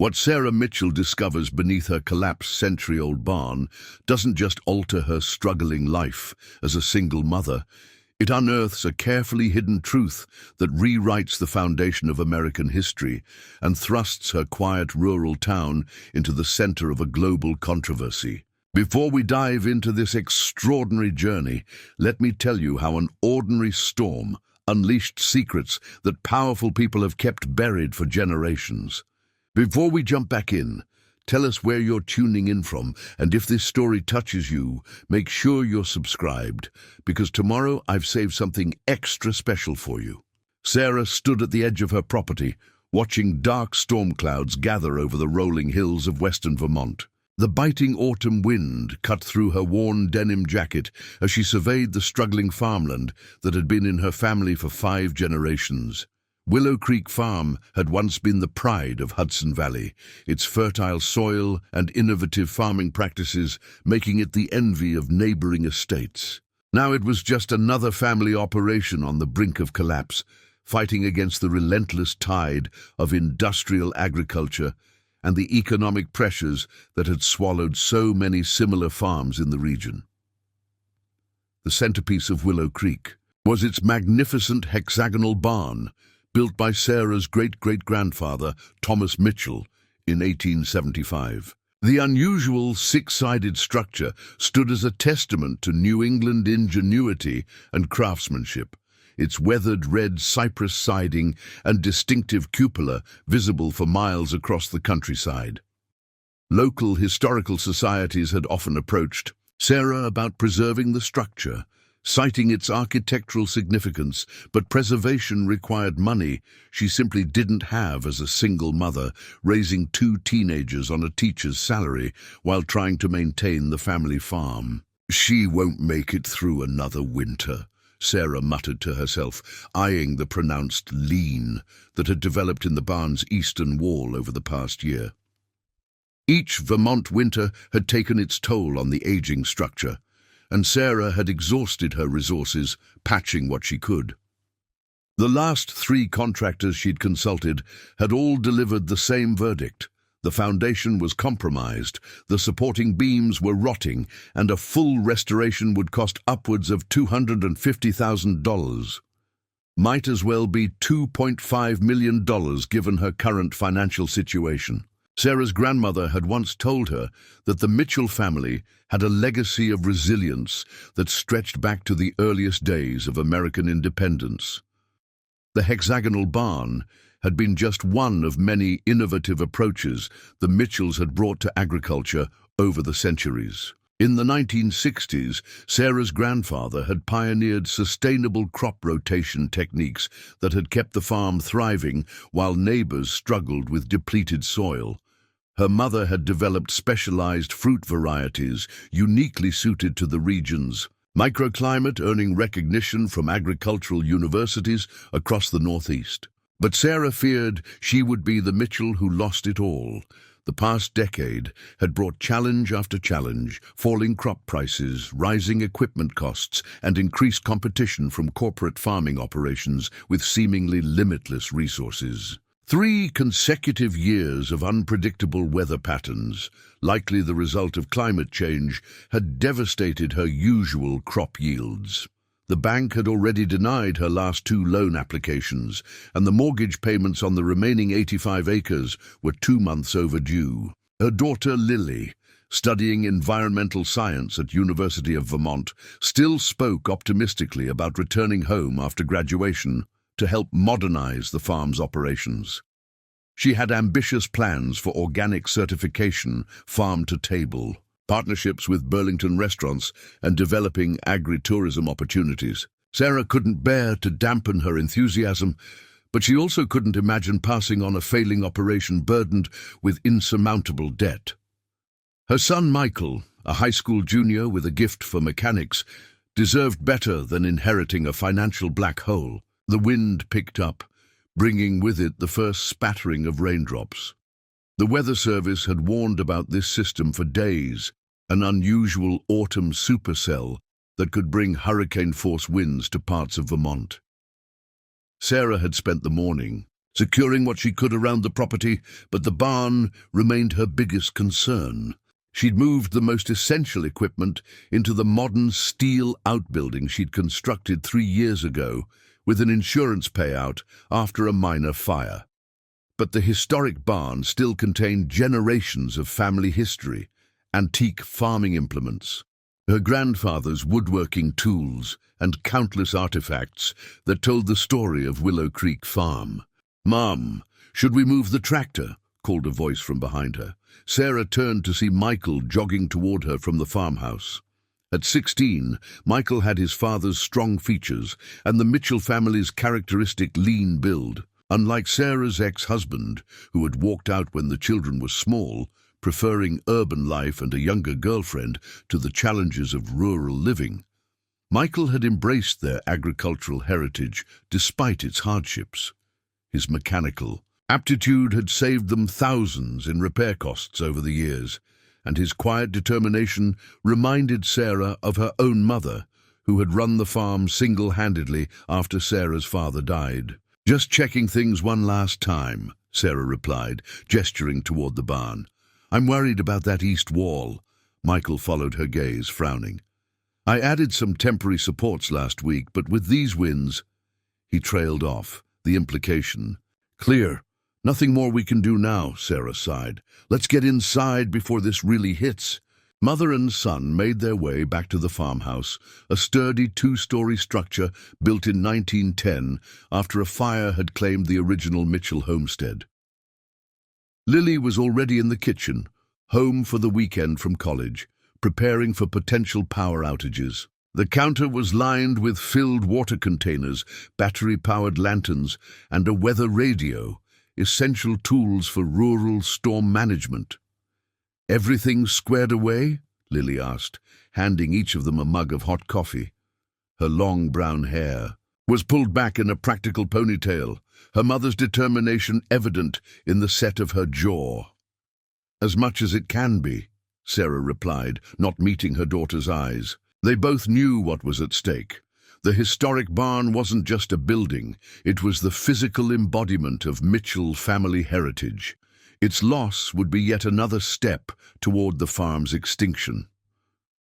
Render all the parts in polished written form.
What Sarah Mitchell discovers beneath her collapsed century-old barn doesn't just alter her struggling life as a single mother. It unearths a carefully hidden truth that rewrites the foundation of American history and thrusts her quiet rural town into the center of a global controversy. Before we dive into this extraordinary journey, let me tell you how an ordinary storm unleashed secrets that powerful people have kept buried for generations. Before we jump back in, tell us where you're tuning in from, and if this story touches you, make sure you're subscribed, because tomorrow I've saved something extra special for you. Sarah stood at the edge of her property, watching dark storm clouds gather over the rolling hills of western Vermont. The biting autumn wind cut through her worn denim jacket as she surveyed the struggling farmland that had been in her family for 5 generations. Willow Creek Farm had once been the pride of Hudson Valley, its fertile soil and innovative farming practices making it the envy of neighboring estates. Now it was just another family operation on the brink of collapse, fighting against the relentless tide of industrial agriculture and the economic pressures that had swallowed so many similar farms in the region. The centerpiece of Willow Creek was its magnificent hexagonal barn, built by Sarah's great-great-grandfather, Thomas Mitchell, in 1875. The unusual 6-sided structure stood as a testament to New England ingenuity and craftsmanship, its weathered red cypress siding and distinctive cupola visible for miles across the countryside. Local historical societies had often approached Sarah about preserving the structure, citing its architectural significance, but preservation required money she simply didn't have as a single mother, raising 2 teenagers on a teacher's salary while trying to maintain the family farm. "She won't make it through another winter," Sarah muttered to herself, eyeing the pronounced lean that had developed in the barn's eastern wall over the past year. Each Vermont winter had taken its toll on the aging structure, and Sarah had exhausted her resources, patching what she could. The last 3 contractors she'd consulted had all delivered the same verdict. The foundation was compromised, the supporting beams were rotting, and a full restoration would cost upwards of $250,000. Might as well be $2.5 million given her current financial situation. Sarah's grandmother had once told her that the Mitchell family had a legacy of resilience that stretched back to the earliest days of American independence. The hexagonal barn had been just one of many innovative approaches the Mitchells had brought to agriculture over the centuries. In the 1960s, Sarah's grandfather had pioneered sustainable crop rotation techniques that had kept the farm thriving while neighbors struggled with depleted soil. Her mother had developed specialized fruit varieties uniquely suited to the region's microclimate, earning recognition from agricultural universities across the Northeast. But Sarah feared she would be the Mitchell who lost it all. The past decade had brought challenge after challenge, falling crop prices, rising equipment costs, and increased competition from corporate farming operations with seemingly limitless resources. 3 consecutive years of unpredictable weather patterns, likely the result of climate change, had devastated her usual crop yields. The bank had already denied her last 2 loan applications, and the mortgage payments on the remaining 85 acres were 2 months overdue. Her daughter Lily, studying environmental science at University of Vermont, still spoke optimistically about returning home after graduation to help modernize the farm's operations. She had ambitious plans for organic certification, farm-to-table, partnerships with Burlington restaurants, and developing agri-tourism opportunities. Sarah couldn't bear to dampen her enthusiasm, but she also couldn't imagine passing on a failing operation burdened with insurmountable debt. Her son Michael, a high school junior with a gift for mechanics, deserved better than inheriting a financial black hole. The wind picked up, bringing with it the first spattering of raindrops. The Weather Service had warned about this system for days, an unusual autumn supercell that could bring hurricane-force winds to parts of Vermont. Sarah had spent the morning securing what she could around the property, but the barn remained her biggest concern. She'd moved the most essential equipment into the modern steel outbuilding she'd constructed 3 years ago, with an insurance payout after a minor fire. But the historic barn still contained generations of family history, antique farming implements, her grandfather's woodworking tools, and countless artifacts that told the story of Willow Creek Farm. "Mom, should we move the tractor?" called a voice from behind her. Sarah turned to see Michael jogging toward her from the farmhouse. At 16, Michael had his father's strong features and the Mitchell family's characteristic lean build. Unlike Sarah's ex-husband, who had walked out when the children were small, preferring urban life and a younger girlfriend to the challenges of rural living, Michael had embraced their agricultural heritage despite its hardships. His mechanical aptitude had saved them thousands in repair costs over the years, and his quiet determination reminded Sarah of her own mother, who had run the farm single-handedly after Sarah's father died. "Just checking things one last time," Sarah replied, gesturing toward the barn. "I'm worried about that east wall." Michael followed her gaze, frowning. "I added some temporary supports last week, but with these winds—" He trailed off, the implication clear. "Nothing more we can do now," Sarah sighed. "Let's get inside before this really hits." Mother and son made their way back to the farmhouse, a sturdy 2-story structure built in 1910 after a fire had claimed the original Mitchell homestead. Lily was already in the kitchen, home for the weekend from college, preparing for potential power outages. The counter was lined with filled water containers, battery-powered lanterns, and a weather radio, essential tools for rural storm management. "Everything squared away?" Lily asked, handing each of them a mug of hot coffee. Her long brown hair was pulled back in a practical ponytail, her mother's determination evident in the set of her jaw. "As much as it can be," Sarah replied, not meeting her daughter's eyes. They both knew what was at stake. The historic barn wasn't just a building, it was the physical embodiment of Mitchell family heritage. Its loss would be yet another step toward the farm's extinction.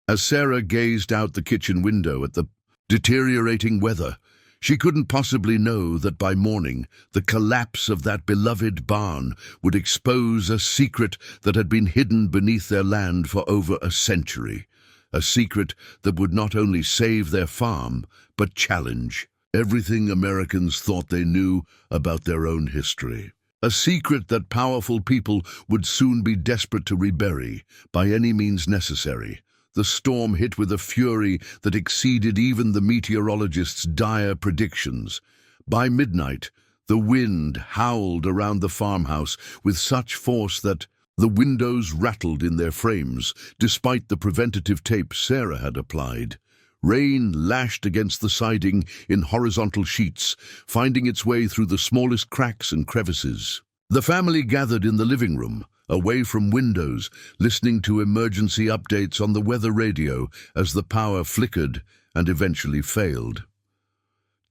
As Sarah gazed out the kitchen window at the deteriorating weather, she couldn't possibly know that by morning the collapse of that beloved barn would expose a secret that had been hidden beneath their land for over a century. A secret that would not only save their farm, but challenge everything Americans thought they knew about their own history. A secret that powerful people would soon be desperate to rebury by any means necessary. The storm hit with a fury that exceeded even the meteorologists' dire predictions. By midnight, the wind howled around the farmhouse with such force that the windows rattled in their frames, despite the preventative tape Sarah had applied. Rain lashed against the siding in horizontal sheets, finding its way through the smallest cracks and crevices. The family gathered in the living room, away from windows, listening to emergency updates on the weather radio as the power flickered and eventually failed.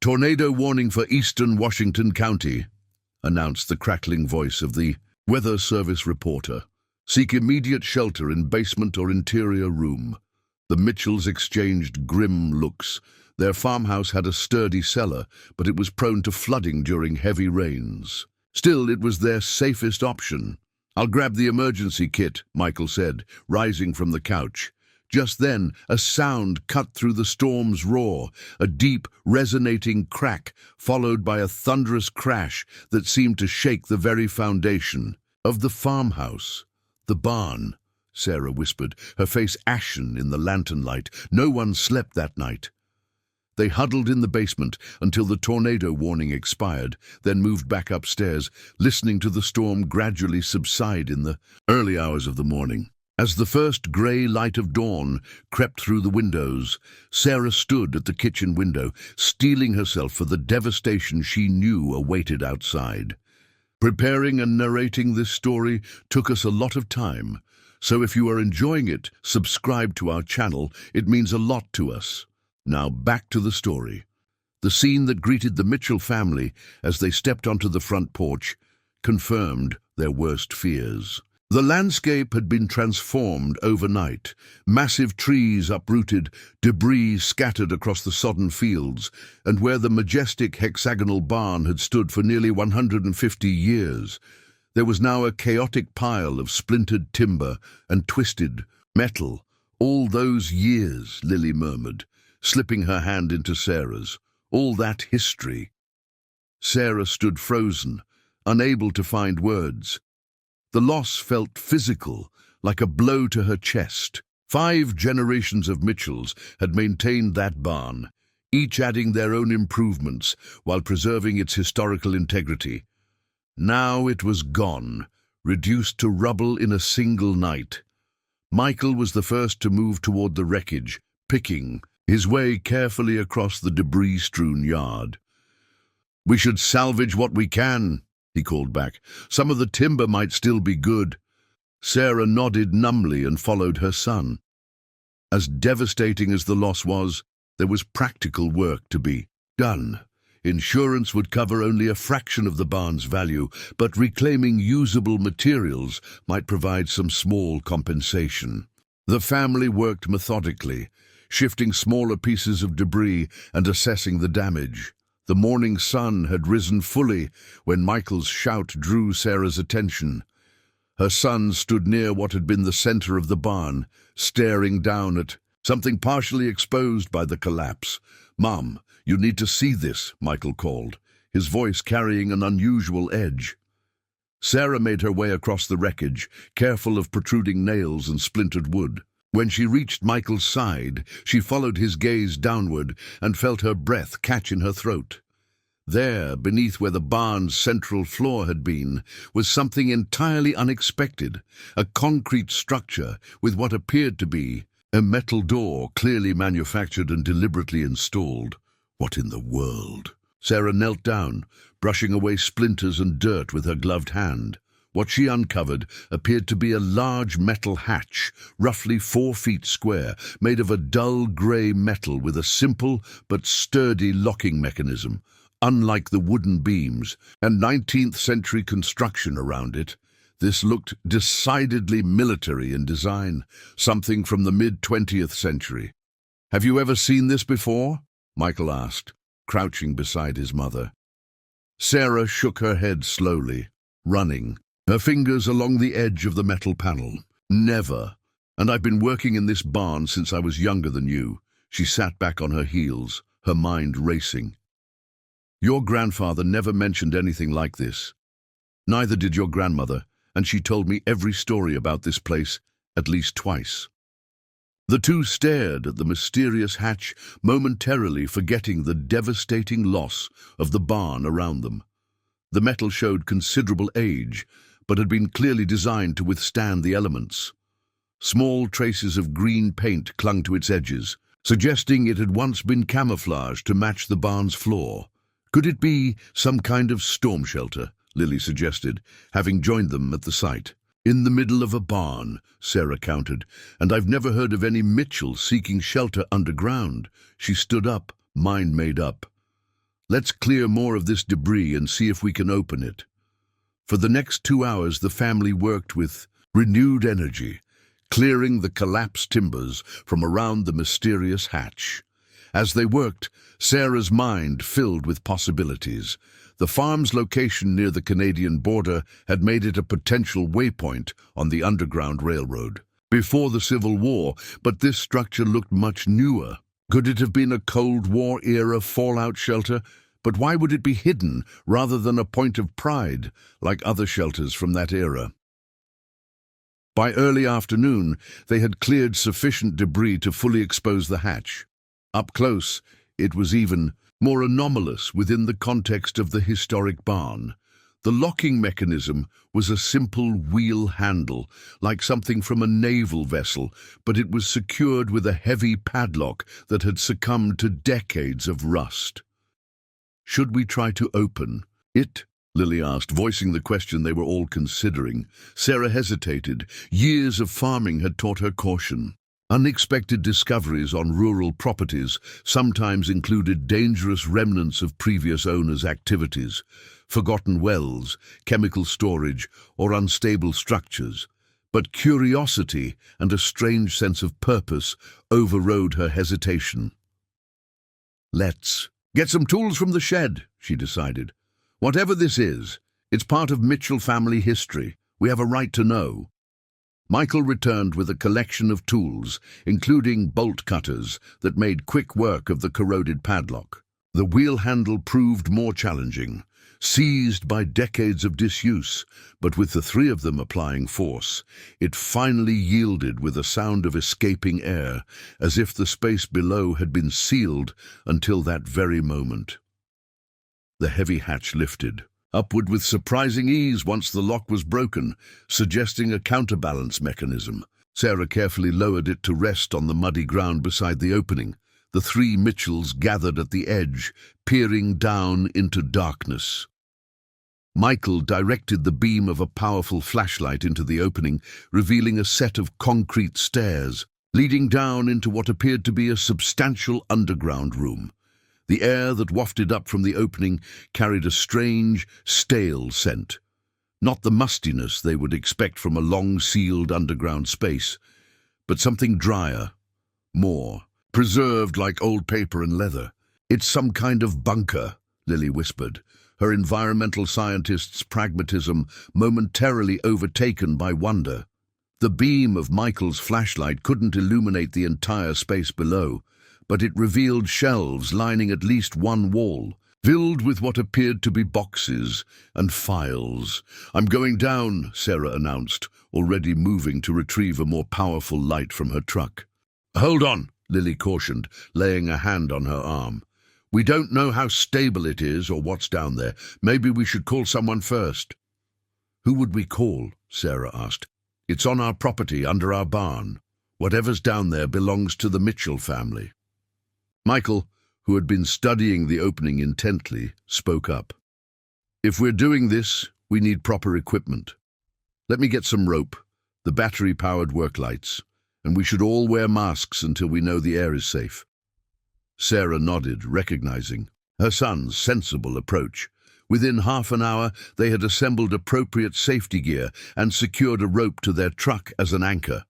"Tornado warning for eastern Washington County," announced the crackling voice of the Weather Service reporter. "Seek immediate shelter in basement or interior room." The Mitchells exchanged grim looks. Their farmhouse had a sturdy cellar, but it was prone to flooding during heavy rains. Still, it was their safest option. "I'll grab the emergency kit," Michael said, rising from the couch. Just then, a sound cut through the storm's roar, a deep, resonating crack, followed by a thunderous crash that seemed to shake the very foundation of the farmhouse. "The barn," Sarah whispered, her face ashen in the lantern light. No one slept that night. They huddled in the basement until the tornado warning expired, then moved back upstairs, listening to the storm gradually subside in the early hours of the morning. As the first grey light of dawn crept through the windows, Sarah stood at the kitchen window, steeling herself for the devastation she knew awaited outside. Preparing and narrating this story took us a lot of time, so if you are enjoying it, subscribe to our channel. It means a lot to us. Now back to the story. The scene that greeted the Mitchell family as they stepped onto the front porch confirmed their worst fears. The landscape had been transformed overnight. Massive trees uprooted, debris scattered across the sodden fields, and where the majestic hexagonal barn had stood for nearly 150 years, there was now a chaotic pile of splintered timber and twisted metal. All those years, Lily murmured, slipping her hand into Sarah's. All that history. Sarah stood frozen, unable to find words. The loss felt physical, like a blow to her chest. 5 generations of Mitchells had maintained that barn, each adding their own improvements while preserving its historical integrity. Now it was gone, reduced to rubble in a single night. Michael was the first to move toward the wreckage, picking his way carefully across the debris-strewn yard. "We should salvage what we can," he called back. "Some of the timber might still be good." Sarah nodded numbly and followed her son. As devastating as the loss was, there was practical work to be done. Insurance would cover only a fraction of the barn's value, but reclaiming usable materials might provide some small compensation. The family worked methodically, shifting smaller pieces of debris and assessing the damage. The morning sun had risen fully when Michael's shout drew Sarah's attention. Her son stood near what had been the center of the barn, staring down at something partially exposed by the collapse. "Mom, you need to see this," Michael called, his voice carrying an unusual edge. Sarah made her way across the wreckage, careful of protruding nails and splintered wood. When she reached Michael's side, she followed his gaze downward and felt her breath catch in her throat. There, beneath where the barn's central floor had been, was something entirely unexpected, a concrete structure with what appeared to be a metal door clearly manufactured and deliberately installed. What in the world? Sarah knelt down, brushing away splinters and dirt with her gloved hand. What she uncovered appeared to be a large metal hatch, roughly 4 feet square, made of a dull grey metal with a simple but sturdy locking mechanism. Unlike the wooden beams and 19th century construction around it, this looked decidedly military in design, something from the mid-20th century. "Have you ever seen this before?" Michael asked, crouching beside his mother. Sarah shook her head slowly, running her fingers along the edge of the metal panel. "Never. And I've been working in this barn since I was younger than you." She sat back on her heels, her mind racing. "Your grandfather never mentioned anything like this. Neither did your grandmother, and she told me every story about this place at least twice." The two stared at the mysterious hatch, momentarily forgetting the devastating loss of the barn around them. The metal showed considerable age, but had been clearly designed to withstand the elements. Small traces of green paint clung to its edges, suggesting it had once been camouflaged to match the barn's floor. "Could it be some kind of storm shelter?" Lily suggested, having joined them at the site. "In the middle of a barn," Sarah countered, "and I've never heard of any Mitchell seeking shelter underground." She stood up, mind made up. "Let's clear more of this debris and see if we can open it." For the next 2 hours, the family worked with renewed energy, clearing the collapsed timbers from around the mysterious hatch. As they worked, Sarah's mind filled with possibilities. The farm's location near the Canadian border had made it a potential waypoint on the Underground Railroad before the Civil War, but this structure looked much newer. Could it have been a Cold War-era fallout shelter? But why would it be hidden rather than a point of pride, like other shelters from that era? By early afternoon, they had cleared sufficient debris to fully expose the hatch. Up close, it was even more anomalous within the context of the historic barn. The locking mechanism was a simple wheel handle, like something from a naval vessel, but it was secured with a heavy padlock that had succumbed to decades of rust. "Should we try to open it?" Lily asked, voicing the question they were all considering. Sarah hesitated. Years of farming had taught her caution. Unexpected discoveries on rural properties sometimes included dangerous remnants of previous owners' activities, forgotten wells, chemical storage, or unstable structures. But curiosity and a strange sense of purpose overrode her hesitation. "Let's get some tools from the shed," she decided. "Whatever this is, it's part of Mitchell family history. We have a right to know." Michael returned with a collection of tools, including bolt cutters that made quick work of the corroded padlock. The wheel handle proved more challenging, seized by decades of disuse, but with the three of them applying force, it finally yielded with a sound of escaping air, as if the space below had been sealed until that very moment. The heavy hatch lifted upward with surprising ease once the lock was broken, suggesting a counterbalance mechanism. Sarah carefully lowered it to rest on the muddy ground beside the opening. The three Mitchells gathered at the edge, peering down into darkness. Michael directed the beam of a powerful flashlight into the opening, revealing a set of concrete stairs, leading down into what appeared to be a substantial underground room. The air that wafted up from the opening carried a strange, stale scent. Not the mustiness they would expect from a long-sealed underground space, but something drier, more, preserved like old paper and leather. "It's some kind of bunker," Lily whispered, her environmental scientist's pragmatism momentarily overtaken by wonder. The beam of Michael's flashlight couldn't illuminate the entire space below, but it revealed shelves lining at least one wall, filled with what appeared to be boxes and files. "I'm going down," Sarah announced, already moving to retrieve a more powerful light from her truck. "Hold on," Lily cautioned, laying a hand on her arm. "We don't know how stable it is or what's down there. Maybe we should call someone first." "Who would we call?" Sarah asked. "It's on our property, under our barn. Whatever's down there belongs to the Mitchell family." Michael, who had been studying the opening intently, spoke up. "If we're doing this, we need proper equipment. Let me get some rope, the battery-powered work lights, and we should all wear masks until we know the air is safe." Sarah nodded, recognizing her son's sensible approach. Within half an hour, they had assembled appropriate safety gear and secured a rope to their truck as an anchor.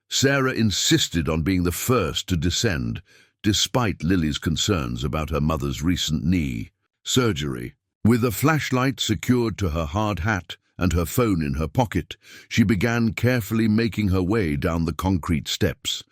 Sarah insisted on being the first to descend, despite Lily's concerns about her mother's recent knee surgery. With a flashlight secured to her hard hat and her phone in her pocket, she began carefully making her way down the concrete steps.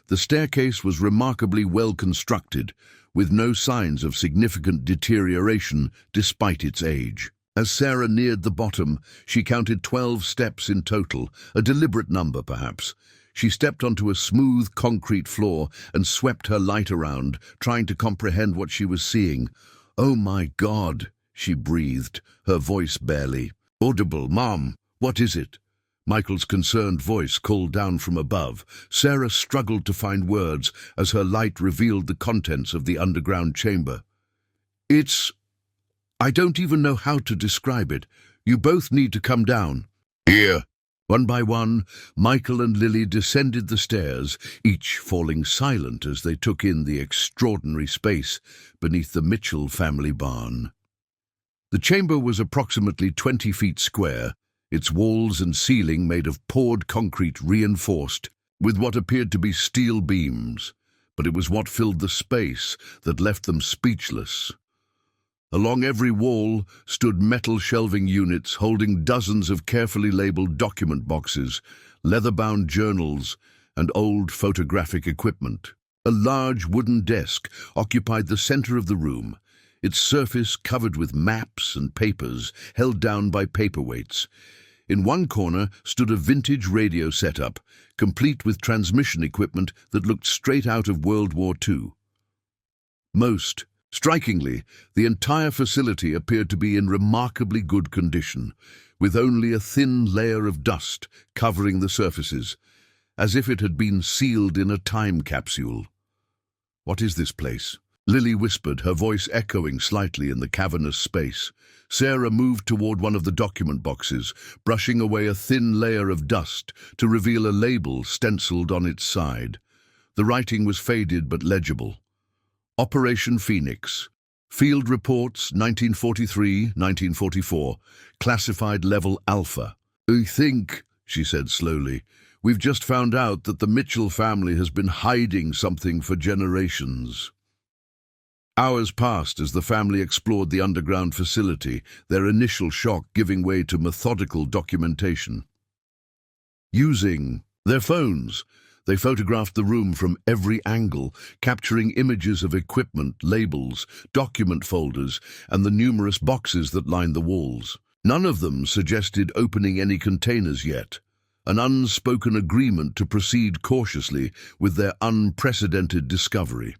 The staircase was remarkably well constructed, with no signs of significant deterioration despite its age. As Sarah neared the bottom, she counted 12 steps in total, a deliberate number perhaps. She stepped onto a smooth concrete floor and swept her light around, trying to comprehend what she was seeing. "Oh my God," she breathed, her voice barely audible. "Mom, what is it?" Michael's concerned voice called down from above. Sarah struggled to find words as her light revealed the contents of the underground chamber. I don't even know how to describe it. You both need to come down." "Here." One by one, Michael and Lily descended the stairs, each falling silent as they took in the extraordinary space beneath the Mitchell family barn. The chamber was approximately 20 feet square, its walls and ceiling made of poured concrete reinforced with what appeared to be steel beams, but it was what filled the space that left them speechless. Along every wall stood metal shelving units holding dozens of carefully labeled document boxes, leather-bound journals, and old photographic equipment. A large wooden desk occupied the center of the room, its surface covered with maps and papers held down by paperweights. In one corner stood a vintage radio setup, complete with transmission equipment that looked straight out of World War II. Most strikingly, the entire facility appeared to be in remarkably good condition, with only a thin layer of dust covering the surfaces, as if it had been sealed in a time capsule. "What is this place?" Lily whispered, her voice echoing slightly in the cavernous space. Sarah moved toward one of the document boxes, brushing away a thin layer of dust to reveal a label stenciled on its side. The writing was faded but legible. Operation Phoenix. Field Reports, 1943-1944. Classified Level Alpha. "I think," she said slowly, "we've just found out that the Mitchell family has been hiding something for generations." Hours passed as the family explored the underground facility, their initial shock giving way to methodical documentation. Using their phones, they photographed the room from every angle, capturing images of equipment, labels, document folders, and the numerous boxes that lined the walls. None of them suggested opening any containers yet, an unspoken agreement to proceed cautiously with their unprecedented discovery.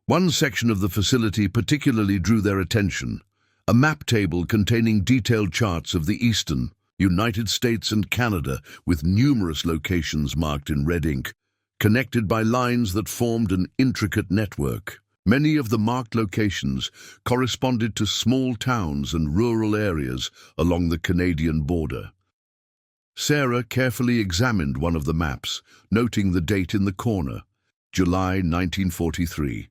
One section of the facility particularly drew their attention, a map table containing detailed charts of the Eastern, United States and Canada, with numerous locations marked in red ink, connected by lines that formed an intricate network. Many of the marked locations corresponded to small towns and rural areas along the Canadian border. Sarah carefully examined one of the maps, noting the date in the corner, July 1943.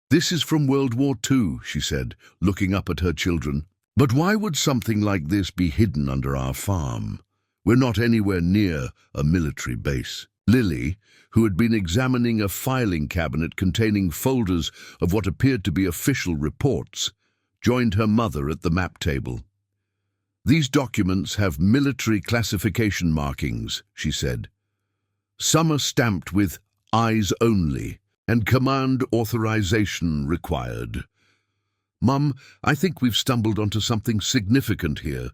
"This is from World War II, she said, looking up at her children. "But why would something like this be hidden under our farm? We're not anywhere near a military base." Lily, who had been examining a filing cabinet containing folders of what appeared to be official reports, joined her mother at the map table. "These documents have military classification markings," she said. "Some are stamped with eyes only and command authorization required. Mum, I think we've stumbled onto something significant here."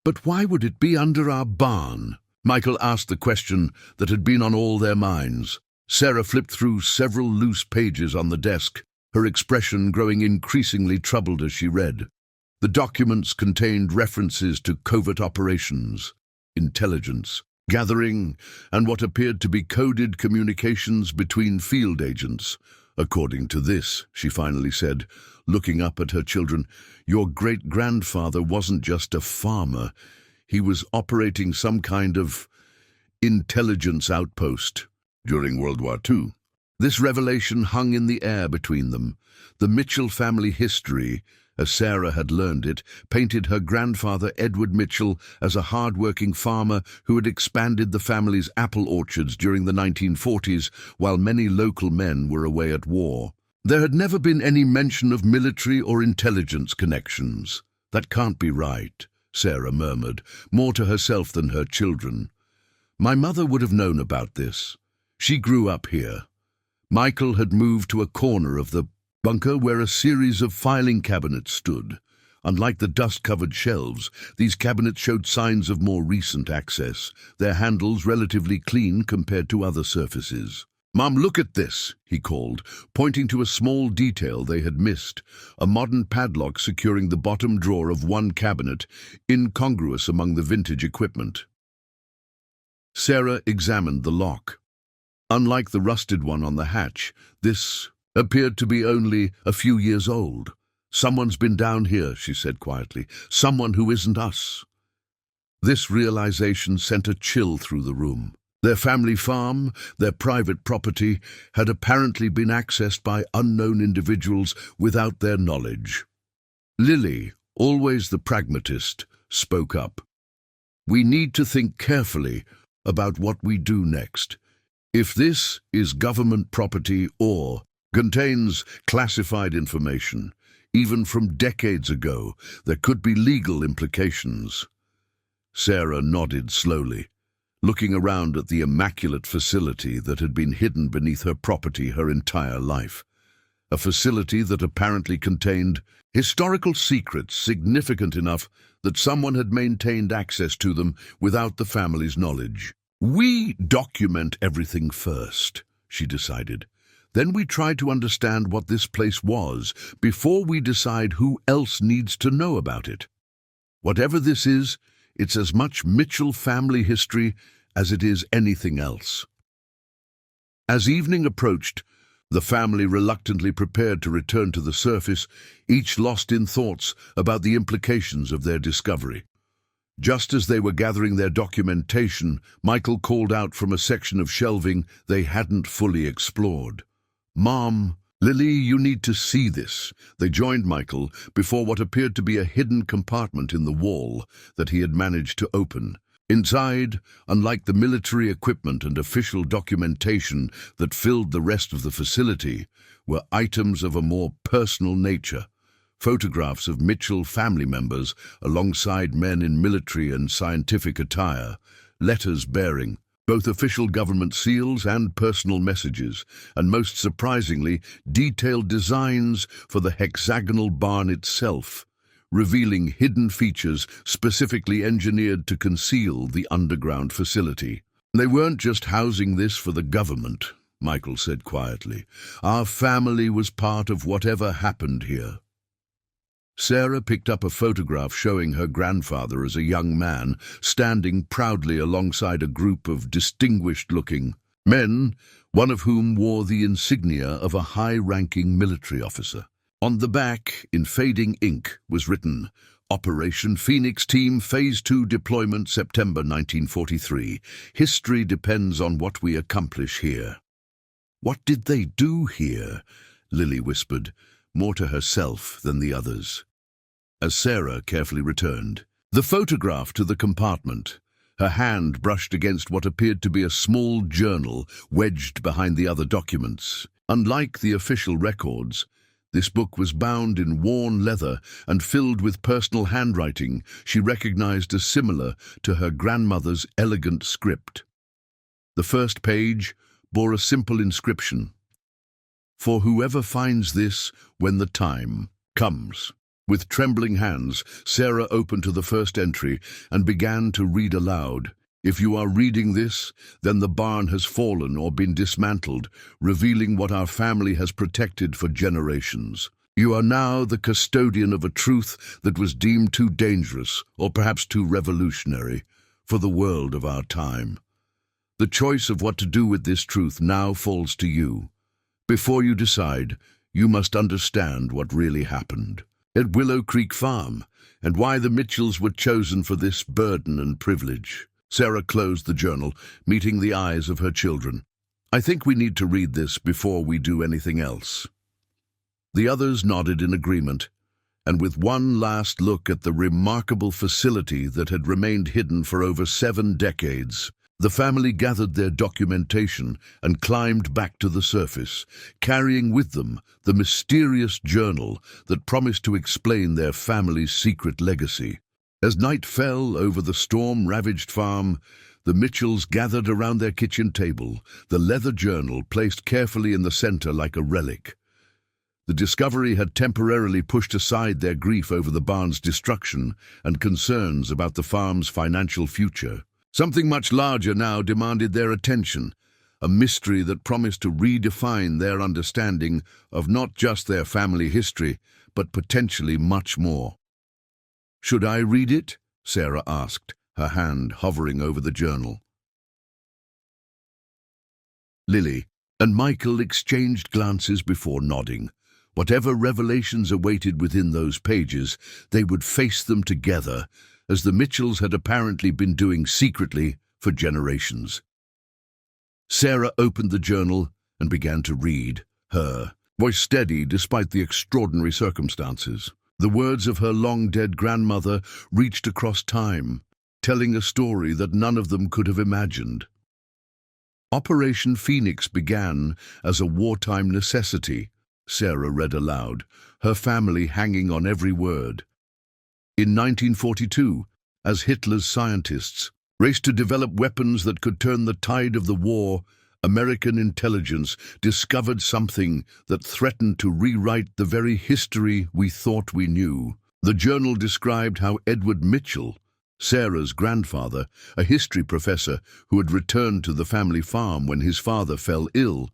"But why would it be under our barn?" Michael asked the question that had been on all their minds. Sarah flipped through several loose pages on the desk, her expression growing increasingly troubled as she read. The documents contained references to covert operations, intelligence gathering, and what appeared to be coded communications between field agents. "According to this," she finally said, looking up at her children, "your great-grandfather wasn't just a farmer. He was operating some kind of intelligence outpost during World War II. This revelation hung in the air between them. The Mitchell family history, as Sarah had learned it, painted her grandfather Edward Mitchell as a hard-working farmer who had expanded the family's apple orchards during the 1940s while many local men were away at war. There had never been any mention of military or intelligence connections. "That can't be right," Sarah murmured, more to herself than her children. "My mother would have known about this. She grew up here." Michael had moved to a corner of the bunker where a series of filing cabinets stood. Unlike the dust-covered shelves, these cabinets showed signs of more recent access, their handles relatively clean compared to other surfaces. "Mum, look at this," he called, pointing to a small detail they had missed, a modern padlock securing the bottom drawer of one cabinet, incongruous among the vintage equipment. Sarah examined the lock. Unlike the rusted one on the hatch, this appeared to be only a few years old. "Someone's been down here," she said quietly. "Someone who isn't us." This realization sent a chill through the room. Their family farm, their private property, had apparently been accessed by unknown individuals without their knowledge. Lily, always the pragmatist, spoke up. "We need to think carefully about what we do next. If this is government property or contains classified information, even from decades ago, there could be legal implications." Sarah nodded slowly, looking around at the immaculate facility that had been hidden beneath her property her entire life. A facility that apparently contained historical secrets significant enough that someone had maintained access to them without the family's knowledge. "We document everything first," she decided. "Then we try to understand what this place was before we decide who else needs to know about it. Whatever this is, it's as much Mitchell family history as it is anything else." As evening approached, the family reluctantly prepared to return to the surface, each lost in thoughts about the implications of their discovery. Just as they were gathering their documentation, Michael called out from a section of shelving they hadn't fully explored. "Mom, Lily, you need to see this." They joined Michael before what appeared to be a hidden compartment in the wall that he had managed to open. Inside, unlike the military equipment and official documentation that filled the rest of the facility, were items of a more personal nature. Photographs of Mitchell family members alongside men in military and scientific attire, letters bearing both official government seals and personal messages, and most surprisingly, detailed designs for the hexagonal barn itself, revealing hidden features specifically engineered to conceal the underground facility. "They weren't just housing this for the government," Michael said quietly. "Our family was part of whatever happened here." Sarah picked up a photograph showing her grandfather as a young man, standing proudly alongside a group of distinguished-looking men, one of whom wore the insignia of a high-ranking military officer. On the back, in fading ink, was written, "Operation Phoenix Team Phase 2 Deployment September 1943. History depends on what we accomplish here." "What did they do here?" Lily whispered, more to herself than the others. As Sarah carefully returned the photograph to the compartment, her hand brushed against what appeared to be a small journal wedged behind the other documents. Unlike the official records, this book was bound in worn leather and filled with personal handwriting she recognized as similar to her grandmother's elegant script. The first page bore a simple inscription: "For whoever finds this when the time comes." With trembling hands, Sarah opened to the first entry and began to read aloud. "If you are reading this, then the barn has fallen or been dismantled, revealing what our family has protected for generations. You are now the custodian of a truth that was deemed too dangerous, or perhaps too revolutionary, for the world of our time. The choice of what to do with this truth now falls to you. Before you decide, you must understand what really happened at Willow Creek Farm, and why the Mitchells were chosen for this burden and privilege." Sarah closed the journal, meeting the eyes of her children. "I think we need to read this before we do anything else." The others nodded in agreement, and with one last look at the remarkable facility that had remained hidden for over 7 decades, the family gathered their documentation and climbed back to the surface, carrying with them the mysterious journal that promised to explain their family's secret legacy. As night fell over the storm-ravaged farm, the Mitchells gathered around their kitchen table, the leather journal placed carefully in the center like a relic. The discovery had temporarily pushed aside their grief over the barn's destruction and concerns about the farm's financial future. Something much larger now demanded their attention, a mystery that promised to redefine their understanding of not just their family history, but potentially much more. "Should I read it?" Sarah asked, her hand hovering over the journal. Lily and Michael exchanged glances before nodding. Whatever revelations awaited within those pages, they would face them together, as the Mitchells had apparently been doing secretly for generations. Sarah opened the journal and began to read, her voice steady despite the extraordinary circumstances. The words of her long-dead grandmother reached across time, telling a story that none of them could have imagined. "Operation Phoenix began as a wartime necessity," Sarah read aloud, her family hanging on every word. "In 1942, as Hitler's scientists raced to develop weapons that could turn the tide of the war, American intelligence discovered something that threatened to rewrite the very history we thought we knew." The journal described how Edward Mitchell, Sarah's grandfather, a history professor who had returned to the family farm when his father fell ill,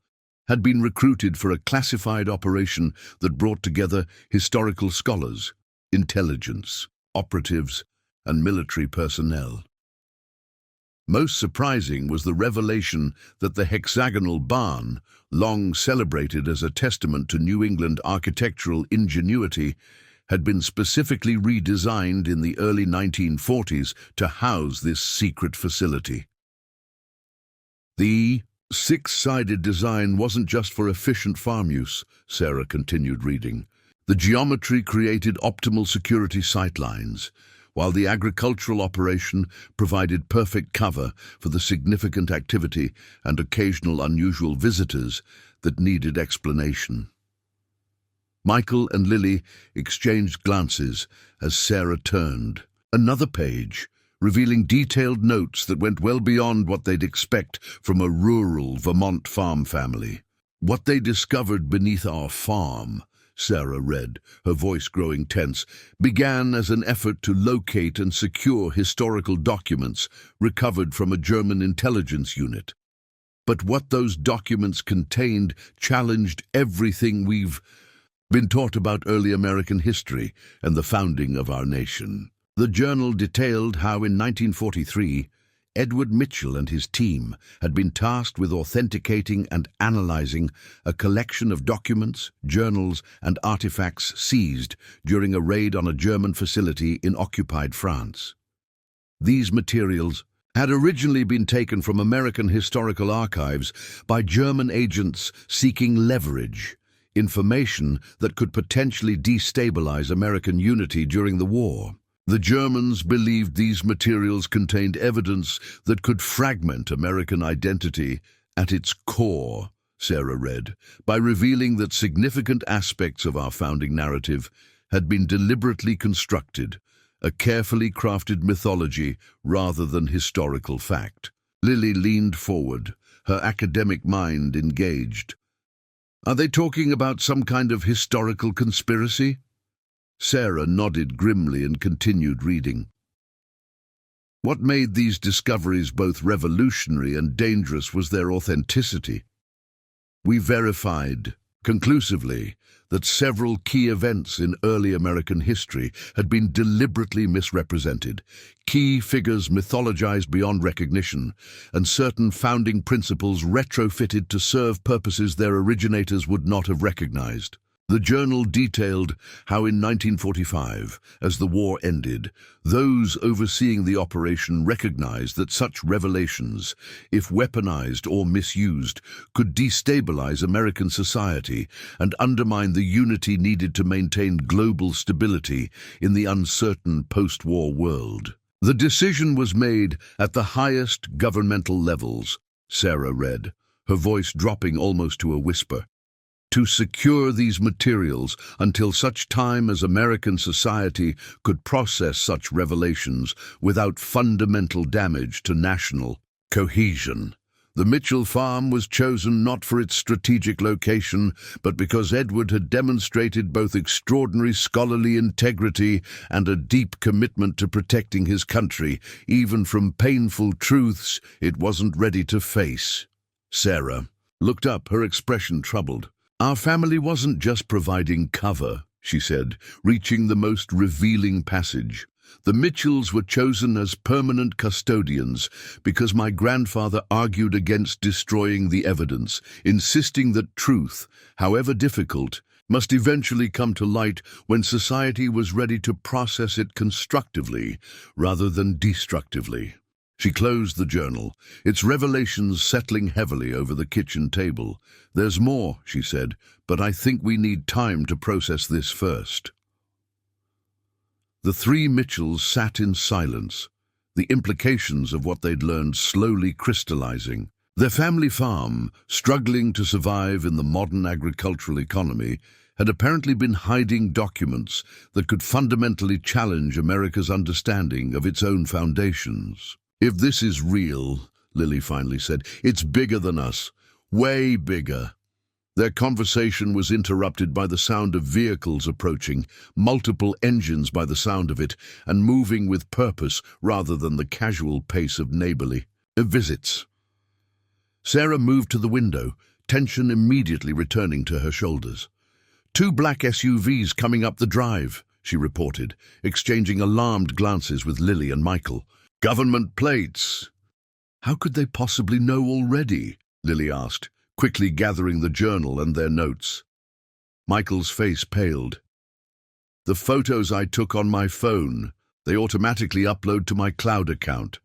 had been recruited for a classified operation that brought together historical scholars, intelligence, operatives, and military personnel. Most surprising was the revelation that the hexagonal barn, long celebrated as a testament to New England architectural ingenuity, had been specifically redesigned in the early 1940s to house this secret facility. The six-sided design wasn't just for efficient farm use, Sarah continued reading. The geometry created optimal security sightlines, while the agricultural operation provided perfect cover for the significant activity and occasional unusual visitors that needed explanation. Michael and Lily exchanged glances as Sarah turned. Another page, revealing detailed notes that went well beyond what they'd expect from a rural Vermont farm family. "What they discovered beneath our farm," Sarah read, her voice growing tense, "began as an effort to locate and secure historical documents recovered from a German intelligence unit. But what those documents contained challenged everything we've been taught about early American history and the founding of our nation." The journal detailed how in 1943, Edward Mitchell and his team had been tasked with authenticating and analyzing a collection of documents, journals, and artifacts seized during a raid on a German facility in occupied France. These materials had originally been taken from American historical archives by German agents seeking leverage, information that could potentially destabilize American unity during the war. The Germans believed these materials contained evidence that could fragment American identity at its core, Sarah read, by revealing that significant aspects of our founding narrative had been deliberately constructed, a carefully crafted mythology rather than historical fact. Lily leaned forward, her academic mind engaged. "Are they talking about some kind of historical conspiracy?" Sarah nodded grimly and continued reading. "What made these discoveries both revolutionary and dangerous was their authenticity. We verified, conclusively, that several key events in early American history had been deliberately misrepresented, key figures mythologized beyond recognition, and certain founding principles retrofitted to serve purposes their originators would not have recognized." The journal detailed how in 1945, as the war ended, those overseeing the operation recognized that such revelations, if weaponized or misused, could destabilize American society and undermine the unity needed to maintain global stability in the uncertain post-war world. "The decision was made at the highest governmental levels," Sarah read, her voice dropping almost to a whisper, "to secure these materials until such time as American society could process such revelations without fundamental damage to national cohesion. The Mitchell farm was chosen not for its strategic location, but because Edward had demonstrated both extraordinary scholarly integrity and a deep commitment to protecting his country, even from painful truths it wasn't ready to face." Sarah looked up, her expression troubled. "Our family wasn't just providing cover," she said, reaching the most revealing passage. "The Mitchells were chosen as permanent custodians because my grandfather argued against destroying the evidence, insisting that truth, however difficult, must eventually come to light when society was ready to process it constructively rather than destructively." She closed the journal, its revelations settling heavily over the kitchen table. "There's more," she said, "but I think we need time to process this first." The three Mitchells sat in silence, the implications of what they'd learned slowly crystallizing. Their family farm, struggling to survive in the modern agricultural economy, had apparently been hiding documents that could fundamentally challenge America's understanding of its own foundations. "If this is real," Lily finally said, "it's bigger than us, way bigger." Their conversation was interrupted by the sound of vehicles approaching, multiple engines by the sound of it, and moving with purpose rather than the casual pace of neighborly visits. Sarah moved to the window, tension immediately returning to her shoulders. "Two black SUVs coming up the drive," she reported, exchanging alarmed glances with Lily and Michael. "Government plates." "How could they possibly know already?" Lily asked, quickly gathering the journal and their notes. Michael's face paled. The photos I took on my phone, they automatically upload to my cloud account.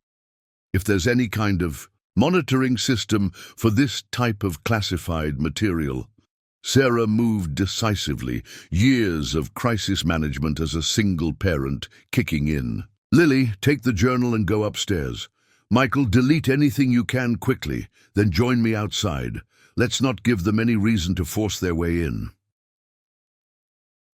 If there's any kind of monitoring system for this type of classified material. Sarah moved decisively, years of crisis management as a single parent kicking in. Lily, take the journal and go upstairs. Michael, delete anything you can quickly, then join me outside. Let's not give them any reason to force their way in.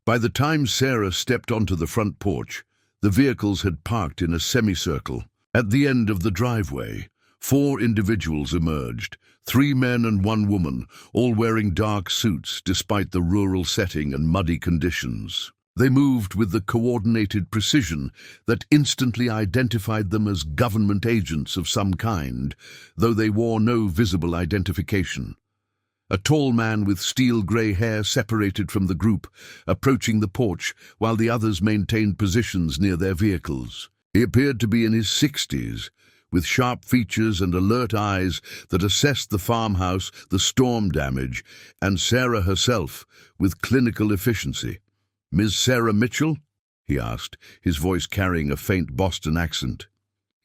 By the time Sarah stepped onto the front porch, the vehicles had parked in a semicircle. At the end of the driveway, 4 individuals emerged, 3 men and 1 woman, all wearing dark suits despite the rural setting and muddy conditions. They moved with the coordinated precision that instantly identified them as government agents of some kind, though they wore no visible identification. A tall man with steel-grey hair separated from the group, approaching the porch while the others maintained positions near their vehicles. He appeared to be in his 60s, with sharp features and alert eyes that assessed the farmhouse, the storm damage, and Sarah herself with clinical efficiency. "Ms. Sarah Mitchell?" he asked, his voice carrying a faint Boston accent.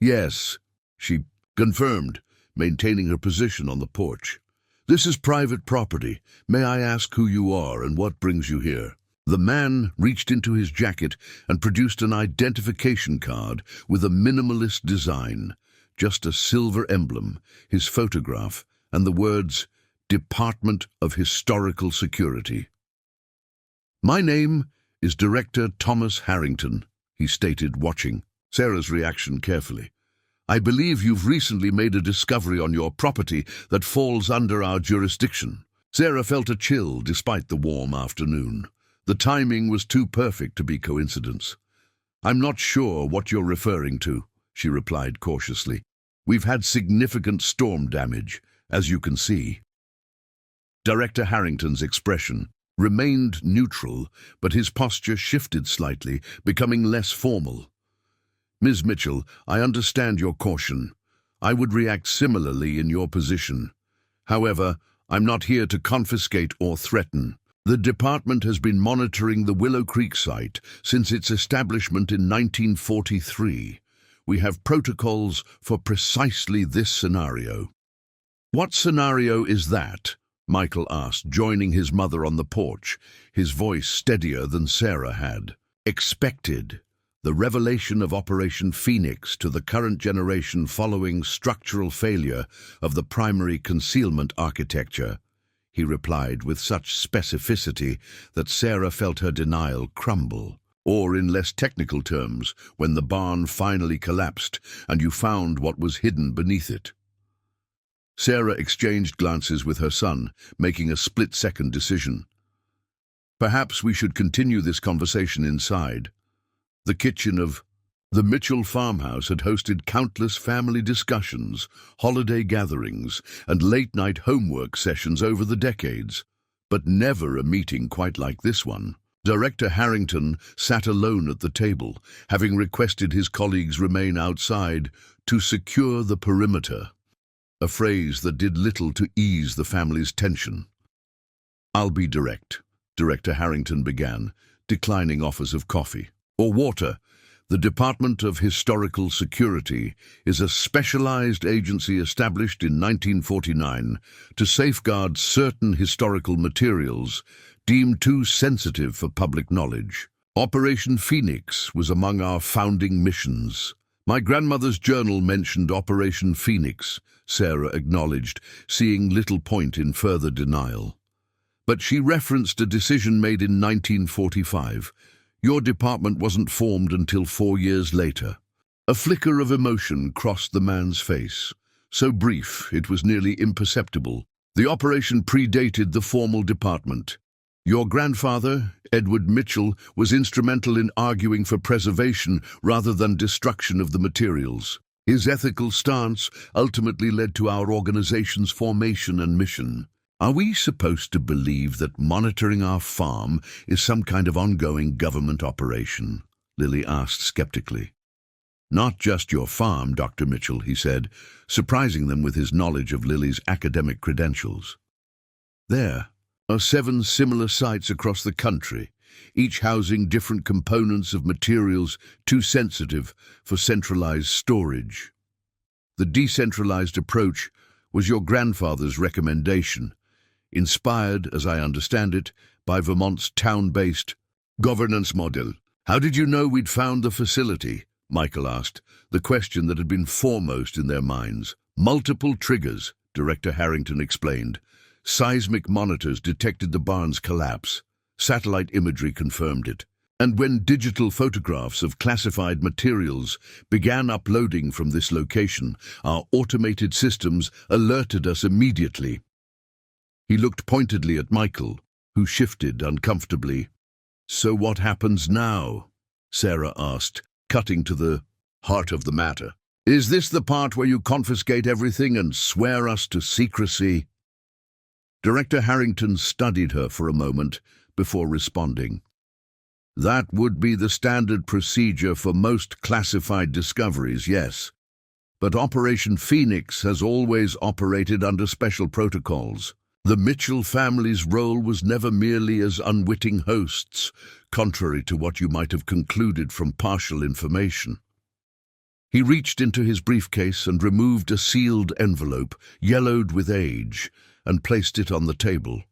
"Yes," she confirmed, maintaining her position on the porch. "This is private property. May I ask who you are and what brings you here?" The man reached into his jacket and produced an identification card with a minimalist design, just a silver emblem, his photograph, and the words, "Department of Historical Security." "My name is Director Thomas Harrington," he stated, watching Sarah's reaction carefully. "I believe you've recently made a discovery on your property that falls under our jurisdiction." Sarah felt a chill despite the warm afternoon. The timing was too perfect to be coincidence. "I'm not sure what you're referring to," she replied cautiously. "We've had significant storm damage, as you can see." Director Harrington's expression remained neutral, but his posture shifted slightly, becoming less formal. "Ms. Mitchell, I understand your caution. I would react similarly in your position. However, I'm not here to confiscate or threaten. The department has been monitoring the Willow Creek site since its establishment in 1943. We have protocols for precisely this scenario." "What scenario is that?" Michael asked, joining his mother on the porch, his voice steadier than Sarah had. "Expected. The revelation of Operation Phoenix to the current generation following structural failure of the primary concealment architecture," he replied with such specificity that Sarah felt her denial crumble. "Or in less technical terms, when the barn finally collapsed and you found what was hidden beneath it." Sarah exchanged glances with her son, making a split-second decision. Perhaps we should continue this conversation inside. The kitchen of the Mitchell farmhouse had hosted countless family discussions, holiday gatherings, and late-night homework sessions over the decades, but never a meeting quite like this one. Director Harrington sat alone at the table, having requested his colleagues remain outside to secure the perimeter, a phrase that did little to ease the family's tension. "I'll be direct," Director Harrington began, declining offers of coffee or water. "The Department of Historical Security is a specialized agency established in 1949 to safeguard certain historical materials deemed too sensitive for public knowledge. Operation Phoenix was among our founding missions." "My grandmother's journal mentioned Operation Phoenix," Sarah acknowledged, seeing little point in further denial. "But she referenced a decision made in 1945. Your department wasn't formed until 4 years later." A flicker of emotion crossed the man's face, so brief it was nearly imperceptible. "The operation predated the formal department. Your grandfather, Edward Mitchell, was instrumental in arguing for preservation rather than destruction of the materials. His ethical stance ultimately led to our organization's formation and mission." "Are we supposed to believe that monitoring our farm is some kind of ongoing government operation?" Lily asked skeptically. "Not just your farm, Dr. Mitchell," he said, surprising them with his knowledge of Lily's academic credentials. "There are 7 similar sites across the country, each housing different components of materials too sensitive for centralized storage. The decentralized approach was your grandfather's recommendation, inspired, as I understand it, by Vermont's town-based governance model. How did you know we'd found the facility? Michael asked, the question that had been foremost in their minds. Multiple triggers, Director Harrington explained. Seismic monitors detected the barn's collapse. Satellite imagery confirmed it. And when digital photographs of classified materials began uploading from this location, our automated systems alerted us immediately. He looked pointedly at Michael, who shifted uncomfortably. So what happens now? Sarah asked, cutting to the heart of the matter. Is this the part where you confiscate everything and swear us to secrecy? Director Harrington studied her for a moment before responding. That would be the standard procedure for most classified discoveries, yes. But Operation Phoenix has always operated under special protocols. The Mitchell family's role was never merely as unwitting hosts, contrary to what you might have concluded from partial information. He reached into his briefcase and removed a sealed envelope, yellowed with age, and placed it on the table.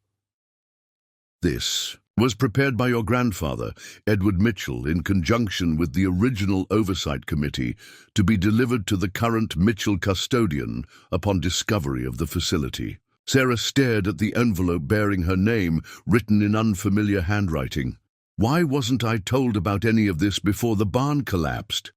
This was prepared by your grandfather, Edward Mitchell, in conjunction with the original Oversight Committee, to be delivered to the current Mitchell custodian upon discovery of the facility. Sarah stared at the envelope bearing her name, written in unfamiliar handwriting. Why wasn't I told about any of this before the barn collapsed?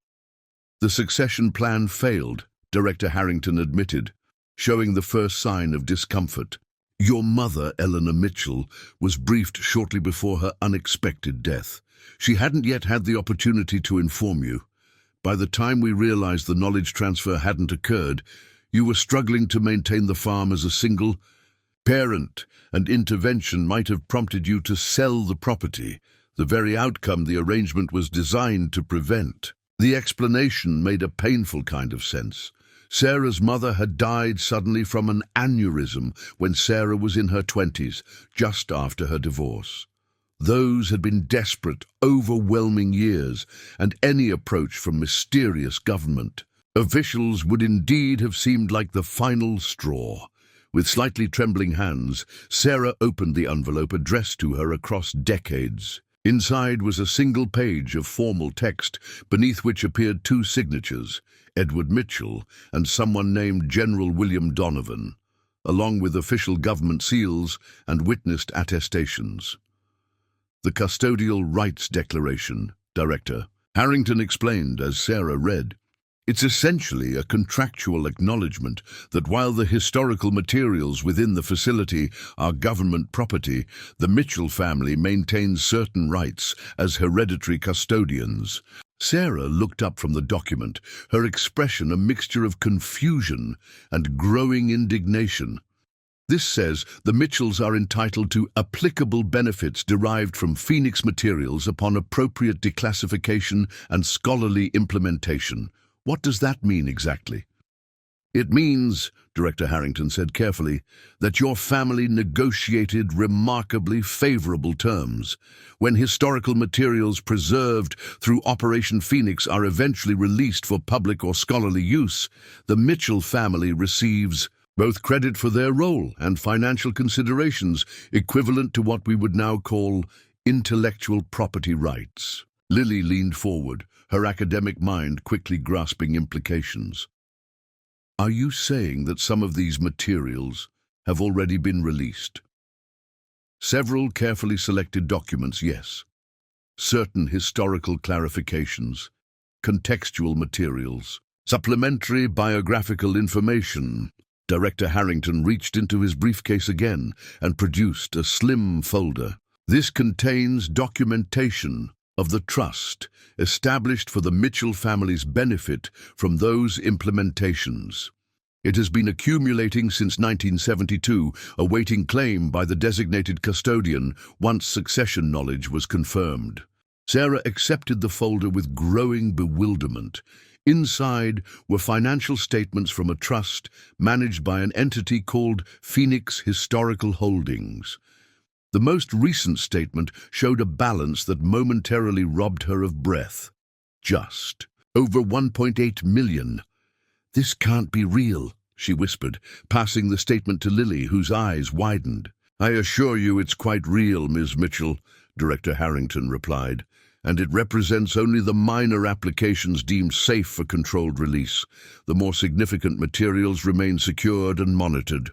The succession plan failed, Director Harrington admitted, showing the first sign of discomfort. Your mother, Eleanor Mitchell, was briefed shortly before her unexpected death. She hadn't yet had the opportunity to inform you. By the time we realized the knowledge transfer hadn't occurred, you were struggling to maintain the farm as a single parent, and intervention might have prompted you to sell the property, the very outcome the arrangement was designed to prevent. The explanation made a painful kind of sense. Sarah's mother had died suddenly from an aneurysm when Sarah was in her 20s, just after her divorce. Those had been desperate, overwhelming years, and any approach from mysterious government officials would indeed have seemed like the final straw. With slightly trembling hands, Sarah opened the envelope addressed to her across decades. Inside was a single page of formal text, beneath which appeared two signatures, Edward Mitchell and someone named General William Donovan, along with official government seals and witnessed attestations. The Custodial Rights Declaration, Director Harrington explained as Sarah read. It's essentially a contractual acknowledgement that while the historical materials within the facility are government property, the Mitchell family maintains certain rights as hereditary custodians. Sarah looked up from the document, her expression a mixture of confusion and growing indignation. This says the Mitchells are entitled to applicable benefits derived from Phoenix materials upon appropriate declassification and scholarly implementation. What does that mean exactly? It means, Director Harrington said carefully, that your family negotiated remarkably favorable terms. When historical materials preserved through Operation Phoenix are eventually released for public or scholarly use, the Mitchell family receives both credit for their role and financial considerations equivalent to what we would now call intellectual property rights. Lily leaned forward, her academic mind quickly grasping implications. Are you saying that some of these materials have already been released? Several carefully selected documents, yes. Certain historical clarifications, contextual materials, supplementary biographical information. Director Harrington reached into his briefcase again and produced a slim folder. This contains documentation of the trust established for the Mitchell family's benefit from those implementations. It has been accumulating since 1972, awaiting claim by the designated custodian once succession knowledge was confirmed. Sarah accepted the folder with growing bewilderment. Inside were financial statements from a trust managed by an entity called Phoenix Historical Holdings. The most recent statement showed a balance that momentarily robbed her of breath. Just over 1.8 million. This can't be real, she whispered, passing the statement to Lily, whose eyes widened. I assure you it's quite real, Ms. Mitchell, Director Harrington replied, and it represents only the minor applications deemed safe for controlled release. The more significant materials remain secured and monitored.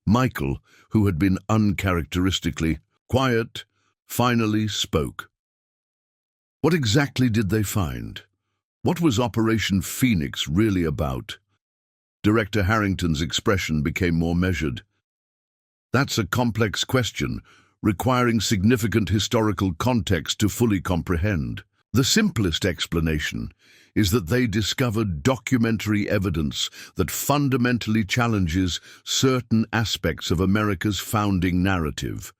Michael, who had been uncharacteristically quiet, finally spoke. What exactly did they find? What was Operation Phoenix really about? Director Harrington's expression became more measured. That's a complex question, requiring significant historical context to fully comprehend. The simplest explanation is that they discovered documentary evidence that fundamentally challenges certain aspects of America's founding narrative,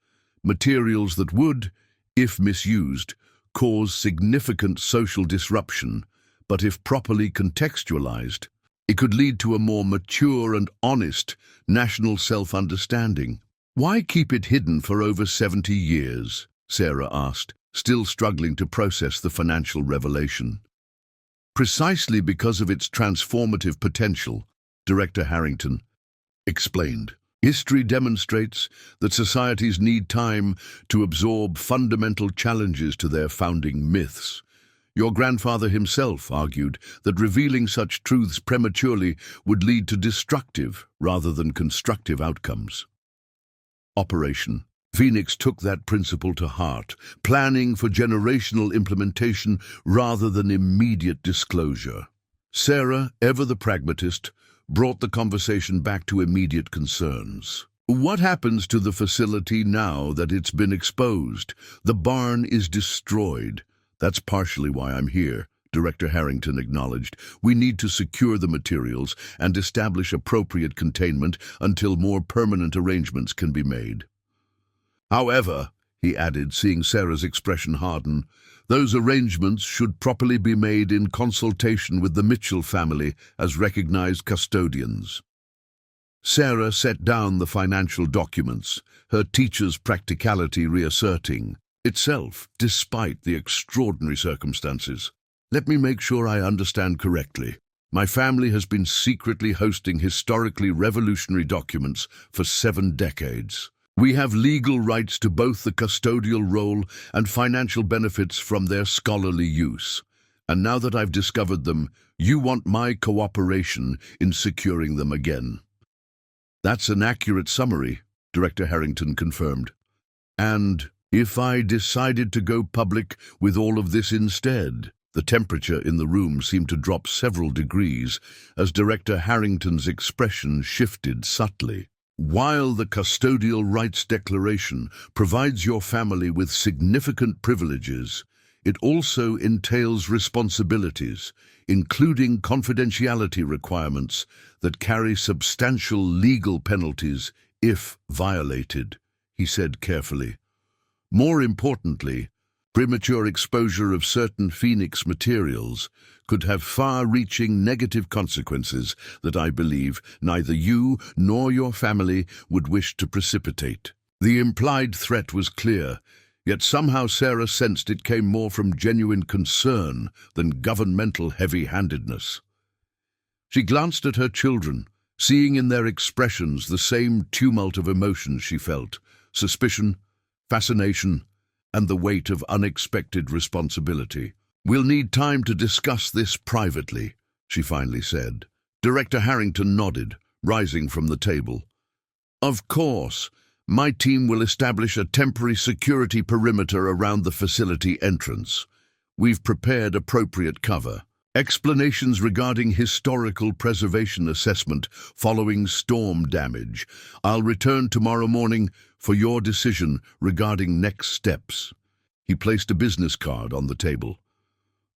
materials that would, if misused, cause significant social disruption, but if properly contextualized, it could lead to a more mature and honest national self-understanding. Why keep it hidden for over 70 years? Sarah asked, still struggling to process the financial revelation. Precisely because of its transformative potential, Director Harrington explained. History demonstrates that societies need time to absorb fundamental challenges to their founding myths. Your grandfather himself argued that revealing such truths prematurely would lead to destructive rather than constructive outcomes. Operation Phoenix took that principle to heart, planning for generational implementation rather than immediate disclosure. Sarah, ever the pragmatist, brought the conversation back to immediate concerns. What happens to the facility now that it's been exposed? The barn is destroyed. That's partially why I'm here, Director Harrington acknowledged. We need to secure the materials and establish appropriate containment until more permanent arrangements can be made. However, he added, seeing Sarah's expression harden, those arrangements should properly be made in consultation with the Mitchell family as recognized custodians. Sarah set down the financial documents, her teacher's practicality reasserting itself, despite the extraordinary circumstances. Let me make sure I understand correctly. My family has been secretly hosting historically revolutionary documents for 7 decades. We have legal rights to both the custodial role and financial benefits from their scholarly use. And now that I've discovered them, you want my cooperation in securing them again. That's an accurate summary, Director Harrington confirmed. And if I decided to go public with all of this instead? The temperature in the room seemed to drop several degrees as Director Harrington's expression shifted subtly. While the Custodial Rights Declaration provides your family with significant privileges, it also entails responsibilities, including confidentiality requirements that carry substantial legal penalties if violated, he said carefully. More importantly, premature exposure of certain Phoenix materials could have far-reaching negative consequences that I believe neither you nor your family would wish to precipitate. The implied threat was clear, yet somehow Sarah sensed it came more from genuine concern than governmental heavy-handedness. She glanced at her children, seeing in their expressions the same tumult of emotions she felt: suspicion, fascination, and the weight of unexpected responsibility. We'll need time to discuss this privately, she finally said. Director Harrington nodded, rising from the table. Of course, my team will establish a temporary security perimeter around the facility entrance. We've prepared appropriate cover. Explanations regarding historical preservation assessment following storm damage. I'll return tomorrow morning for your decision regarding next steps. He placed a business card on the table.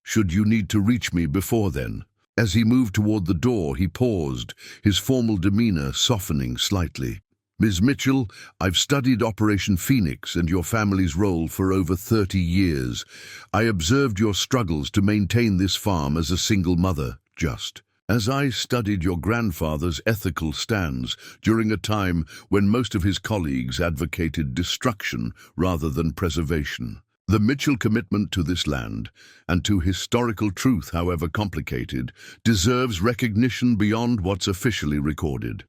Should you need to reach me before then? As he moved toward the door, he paused, his formal demeanor softening slightly. Ms. Mitchell, I've studied Operation Phoenix and your family's role for over 30 years. I observed your struggles to maintain this farm as a single mother, As I studied your grandfather's ethical stands during a time when most of his colleagues advocated destruction rather than preservation. The Mitchell commitment to this land, and to historical truth however complicated, deserves recognition beyond what's officially recorded.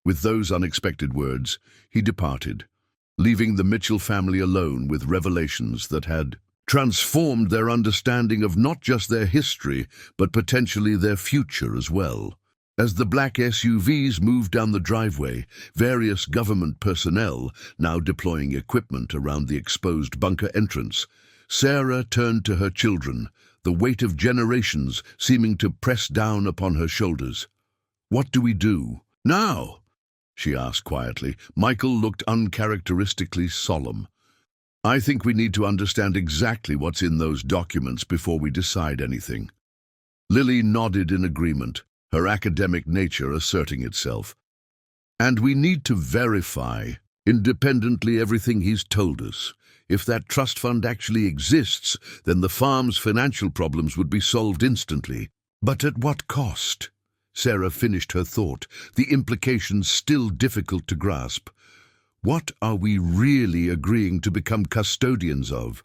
With those unexpected words, he departed, leaving the Mitchell family alone with revelations that had transformed their understanding of not just their history, but potentially their future as well. As the black SUVs moved down the driveway, various government personnel now deploying equipment around the exposed bunker entrance, Sarah turned to her children, the weight of generations seeming to press down upon her shoulders. "What do we do now?" she asked quietly. Michael looked uncharacteristically solemn. "I think we need to understand exactly what's in those documents before we decide anything." Lily nodded in agreement, her academic nature asserting itself. "And we need to verify independently everything he's told us. If that trust fund actually exists, then the farm's financial problems would be solved instantly. But at what cost?" Sarah finished her thought, the implications still difficult to grasp. What are we really agreeing to become custodians of?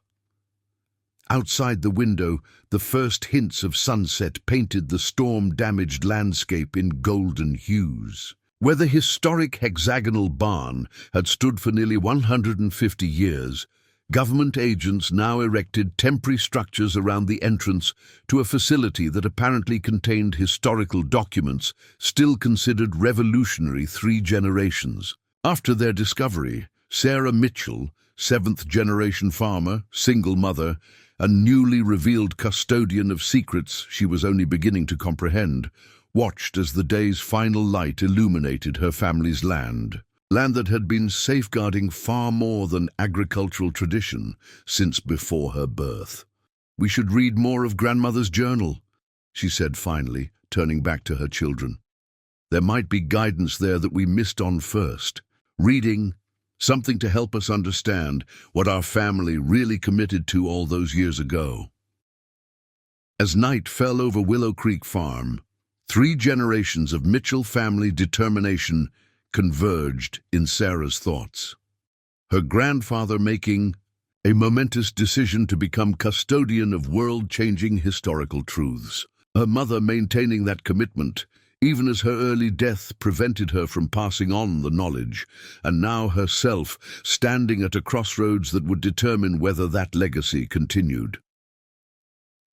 Outside the window, the first hints of sunset painted the storm-damaged landscape in golden hues. Where the historic hexagonal barn had stood for nearly 150 years, government agents now erected temporary structures around the entrance to a facility that apparently contained historical documents still considered revolutionary 3 generations. After their discovery, Sarah Mitchell, 7th-generation farmer, single mother, a newly revealed custodian of secrets she was only beginning to comprehend, watched as the day's final light illuminated her family's land that had been safeguarding far more than agricultural tradition since before her birth. "We should read more of Grandmother's journal," she said finally, turning back to her children. "There might be guidance there that we missed on first. Reading, something to help us understand what our family really committed to all those years ago." As night fell over Willow Creek Farm, 3 generations of Mitchell family determination converged in Sarah's thoughts. Her grandfather making a momentous decision to become custodian of world-changing historical truths. Her mother maintaining that commitment, even as her early death prevented her from passing on the knowledge, and now herself standing at a crossroads that would determine whether that legacy continued.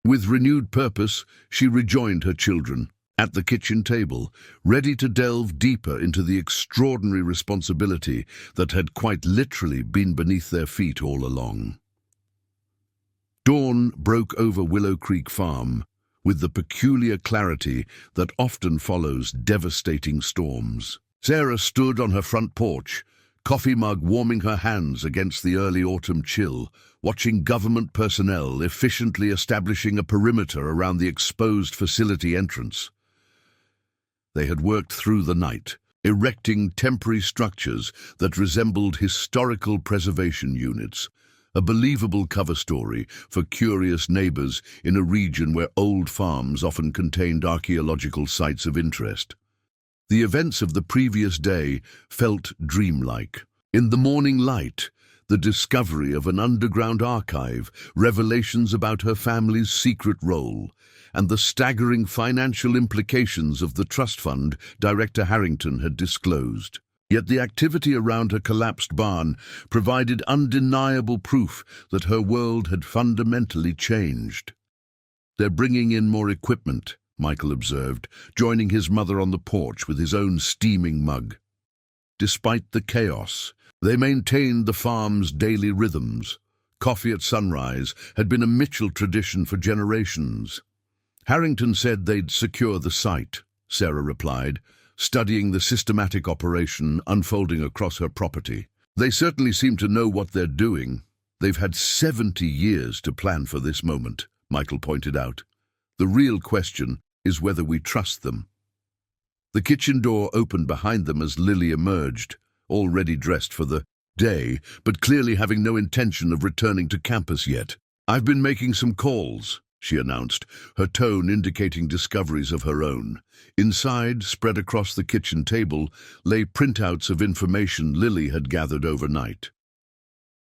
With renewed purpose, she rejoined her children at the kitchen table, ready to delve deeper into the extraordinary responsibility that had quite literally been beneath their feet all along. Dawn broke over Willow Creek Farm, with the peculiar clarity that often follows devastating storms. Sarah stood on her front porch, coffee mug warming her hands against the early autumn chill, watching government personnel efficiently establishing a perimeter around the exposed facility entrance. They had worked through the night, erecting temporary structures that resembled historical preservation units, a believable cover story for curious neighbors in a region where old farms often contained archaeological sites of interest. The events of the previous day felt dreamlike. In the morning light, the discovery of an underground archive, revelations about her family's secret role, and the staggering financial implications of the trust fund Director Harrington had disclosed. Yet the activity around her collapsed barn provided undeniable proof that her world had fundamentally changed. "They're bringing in more equipment," Michael observed, joining his mother on the porch with his own steaming mug. Despite the chaos, they maintained the farm's daily rhythms. Coffee at sunrise had been a Mitchell tradition for generations. "Harrington said they'd secure the site," Sarah replied, studying the systematic operation unfolding across her property. "They certainly seem to know what they're doing. They've had 70 years to plan for this moment," Michael pointed out. "The real question is whether we trust them." The kitchen door opened behind them as Lily emerged, already dressed for the day, but clearly having no intention of returning to campus yet. "I've been making some calls," she announced, her tone indicating discoveries of her own. Inside, spread across the kitchen table, lay printouts of information Lily had gathered overnight.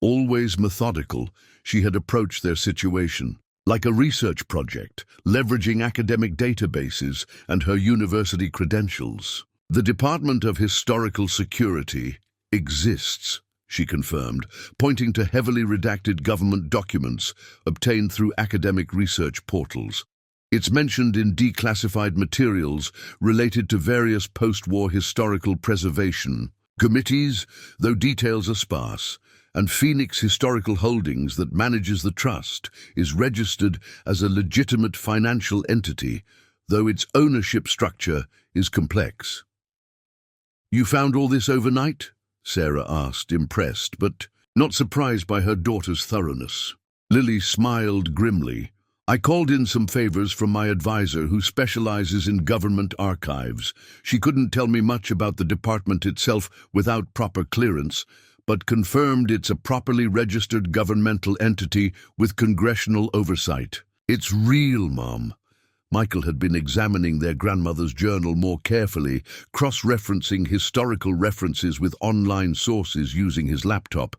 Always methodical, she had approached their situation like a research project, leveraging academic databases and her university credentials. The Department of Historical Security exists, she confirmed, pointing to heavily redacted government documents obtained through academic research portals. It's mentioned in declassified materials related to various post-war historical preservation committees, though details are sparse, and Phoenix Historical Holdings, that manages the trust, is registered as a legitimate financial entity, though its ownership structure is complex. "You found all this overnight?" Sarah asked, impressed, but not surprised by her daughter's thoroughness. Lily smiled grimly. "I called in some favors from my advisor who specializes in government archives. She couldn't tell me much about the department itself without proper clearance, but confirmed it's a properly registered governmental entity with congressional oversight." "It's real, Mom." Michael had been examining their grandmother's journal more carefully, cross-referencing historical references with online sources using his laptop.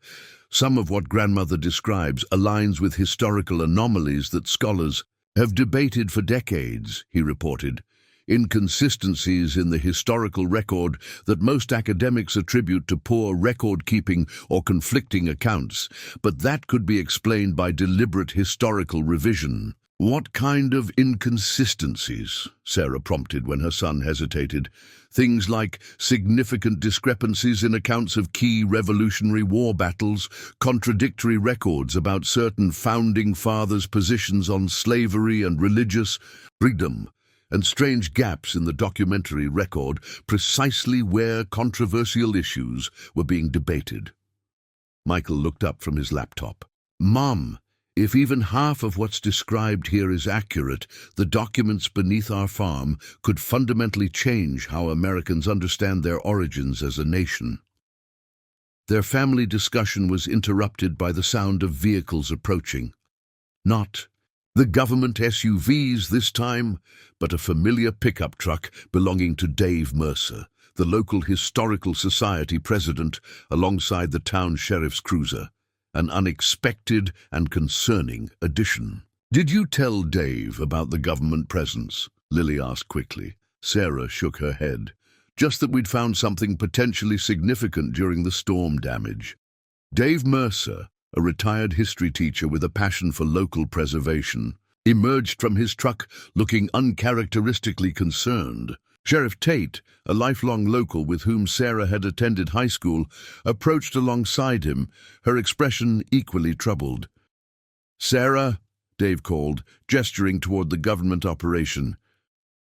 Some of what grandmother describes aligns with historical anomalies that scholars have debated for decades, he reported. Inconsistencies in the historical record that most academics attribute to poor record-keeping or conflicting accounts, but that could be explained by deliberate historical revision. "What kind of inconsistencies?" Sarah prompted when her son hesitated. "Things like significant discrepancies in accounts of key Revolutionary War battles, contradictory records about certain founding fathers' positions on slavery and religious freedom, and strange gaps in the documentary record precisely where controversial issues were being debated." Michael looked up from his laptop. "Mom, if even half of what's described here is accurate, the documents beneath our farm could fundamentally change how Americans understand their origins as a nation." Their family discussion was interrupted by the sound of vehicles approaching. Not the government SUVs this time, but a familiar pickup truck belonging to Dave Mercer, the local historical society president, alongside the town sheriff's cruiser. An unexpected and concerning addition. "Did you tell Dave about the government presence?" Lily asked quickly. Sarah shook her head. "Just that we'd found something potentially significant during the storm damage." Dave Mercer, a retired history teacher with a passion for local preservation, emerged from his truck looking uncharacteristically concerned. Sheriff Tate, a lifelong local with whom Sarah had attended high school, approached alongside him, her expression equally troubled. "Sarah," Dave called, gesturing toward the government operation.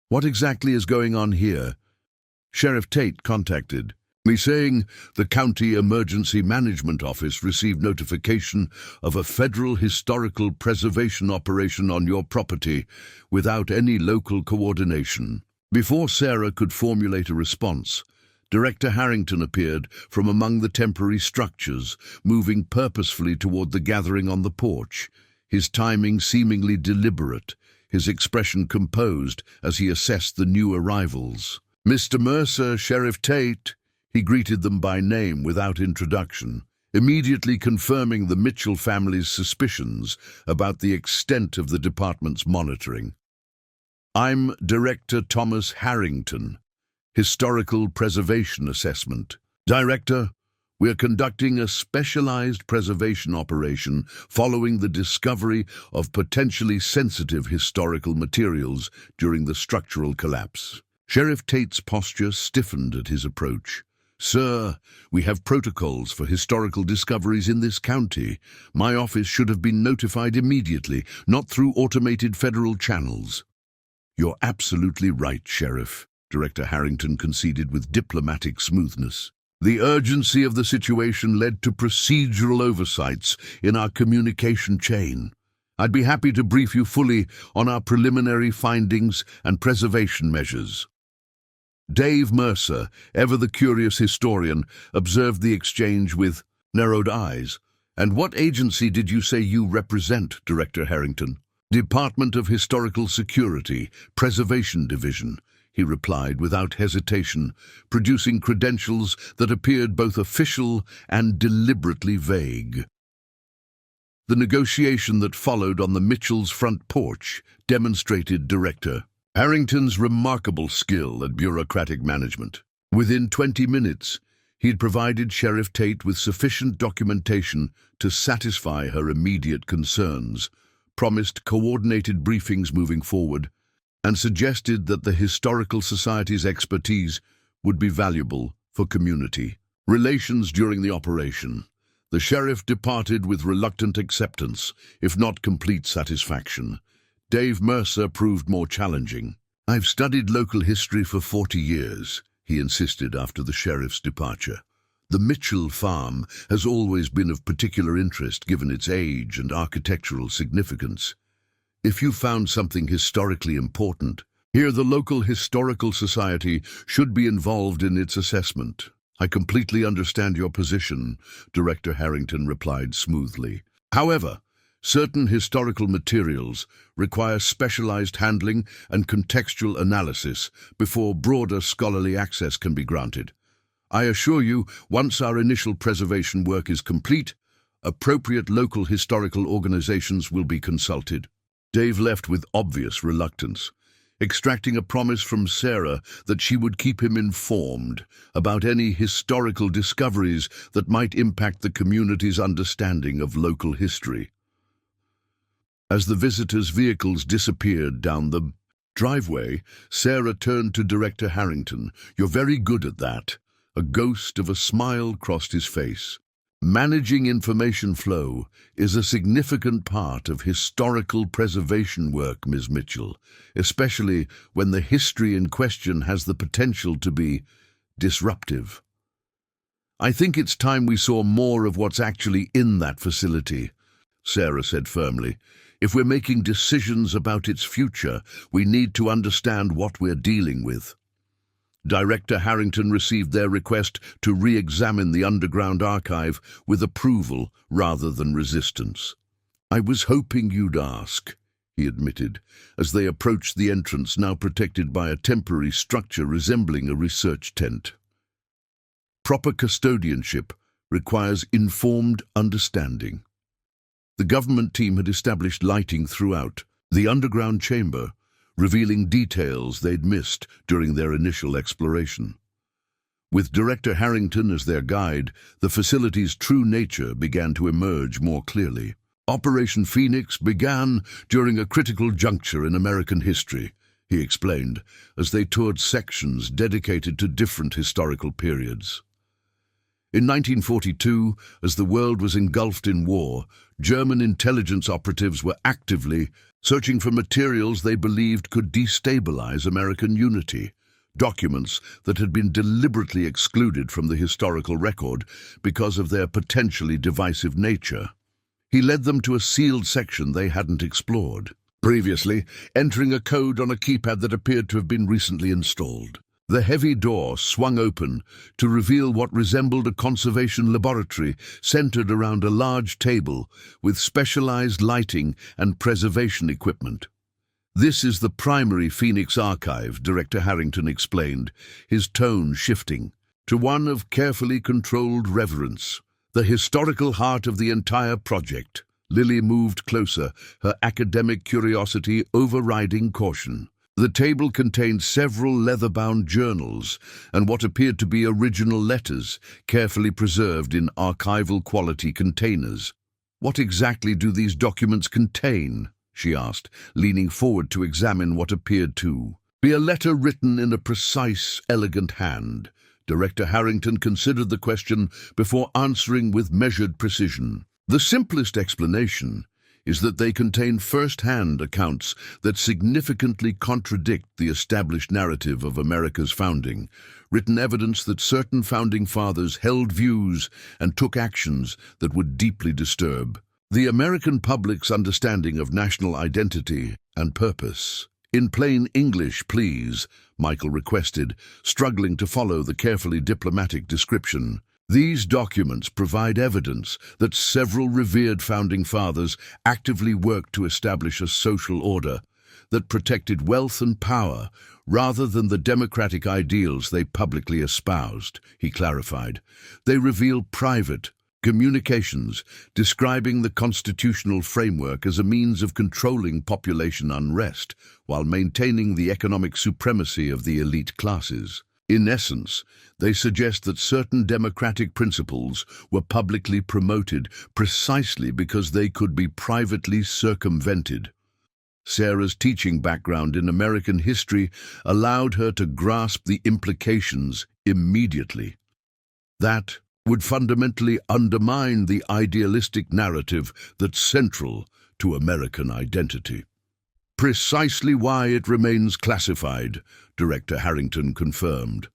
"What exactly is going on here?" Sheriff Tate contacted me saying the County Emergency Management Office received notification of a federal historical preservation operation on your property without any local coordination. Before Sarah could formulate a response, Director Harrington appeared from among the temporary structures, moving purposefully toward the gathering on the porch, his timing seemingly deliberate, his expression composed as he assessed the new arrivals. "Mr. Mercer, Sheriff Tate," he greeted them by name without introduction, immediately confirming the Mitchell family's suspicions about the extent of the department's monitoring. "I'm Director Thomas Harrington, Historical Preservation Assessment. Director, we're conducting a specialized preservation operation following the discovery of potentially sensitive historical materials during the structural collapse." Sheriff Tate's posture stiffened at his approach. "Sir, we have protocols for historical discoveries in this county. My office should have been notified immediately, not through automated federal channels." "You're absolutely right, Sheriff," Director Harrington conceded with diplomatic smoothness. "The urgency of the situation led to procedural oversights in our communication chain. I'd be happy to brief you fully on our preliminary findings and preservation measures." Dave Mercer, ever the curious historian, observed the exchange with narrowed eyes. "And what agency did you say you represent, Director Harrington?" "Department of Historical Security, Preservation Division," he replied without hesitation, producing credentials that appeared both official and deliberately vague. The negotiation that followed on the Mitchells' front porch demonstrated Director Harrington's remarkable skill at bureaucratic management. Within 20 minutes, he had provided Sheriff Tate with sufficient documentation to satisfy her immediate concerns, promised coordinated briefings moving forward, and suggested that the Historical Society's expertise would be valuable for community relations during the operation. The sheriff departed with reluctant acceptance, if not complete satisfaction. Dave Mercer proved more challenging. "I've studied local history for 40 years, he insisted after the sheriff's departure. The Mitchell farm has always been of particular interest given its age and architectural significance. If you found something historically important, here the local historical society should be involved in its assessment." "I completely understand your position," Director Harrington replied smoothly. "However, certain historical materials require specialized handling and contextual analysis before broader scholarly access can be granted. I assure you, once our initial preservation work is complete, appropriate local historical organizations will be consulted." Dave left with obvious reluctance, extracting a promise from Sarah that she would keep him informed about any historical discoveries that might impact the community's understanding of local history. As the visitors' vehicles disappeared down the driveway, Sarah turned to Director Harrington. "You're very good at that." A ghost of a smile crossed his face. "Managing information flow is a significant part of historical preservation work, Ms. Mitchell, especially when the history in question has the potential to be disruptive. I think it's time we saw more of what's actually in that facility," Sarah said firmly. "If we're making decisions about its future, we need to understand what we're dealing with." Director Harrington received their request to re-examine the underground archive with approval rather than resistance. "I was hoping you'd ask," he admitted, as they approached the entrance now protected by a temporary structure resembling a research tent. Proper custodianship requires informed understanding. The government team had established lighting throughout the underground chamber, revealing details they'd missed during their initial exploration. With Director Harrington as their guide, the facility's true nature began to emerge more clearly. "Operation Phoenix began during a critical juncture in American history," he explained, as they toured sections dedicated to different historical periods. In 1942, as the world was engulfed in war, German intelligence operatives were actively searching for materials they believed could destabilize American unity, documents that had been deliberately excluded from the historical record because of their potentially divisive nature. He led them to a sealed section they hadn't explored previously, entering a code on a keypad that appeared to have been recently installed. The heavy door swung open to reveal what resembled a conservation laboratory centered around a large table with specialized lighting and preservation equipment. "This is the primary Phoenix archive," Director Harrington explained, his tone shifting to one of carefully controlled reverence. "The historical heart of the entire project." Lily moved closer, her academic curiosity overriding caution. The table contained several leather-bound journals and what appeared to be original letters, carefully preserved in archival-quality containers. "What exactly do these documents contain?" she asked, leaning forward to examine what appeared to be a letter written in a precise, elegant hand. Director Harrington considered the question before answering with measured precision. "The simplest explanation is that they contain first-hand accounts that significantly contradict the established narrative of America's founding, written evidence that certain founding fathers held views and took actions that would deeply disturb the American public's understanding of national identity and purpose." "In plain English, please," Michael requested, struggling to follow the carefully diplomatic description. These documents provide evidence that several revered founding fathers actively worked to establish a social order that protected wealth and power rather than the democratic ideals they publicly espoused, he clarified. They reveal private communications describing the constitutional framework as a means of controlling population unrest while maintaining the economic supremacy of the elite classes. In essence, they suggest that certain democratic principles were publicly promoted precisely because they could be privately circumvented. Sarah's teaching background in American history allowed her to grasp the implications immediately. That would fundamentally undermine the idealistic narrative that's central to American identity. Precisely why it remains classified, Director Harrington confirmed.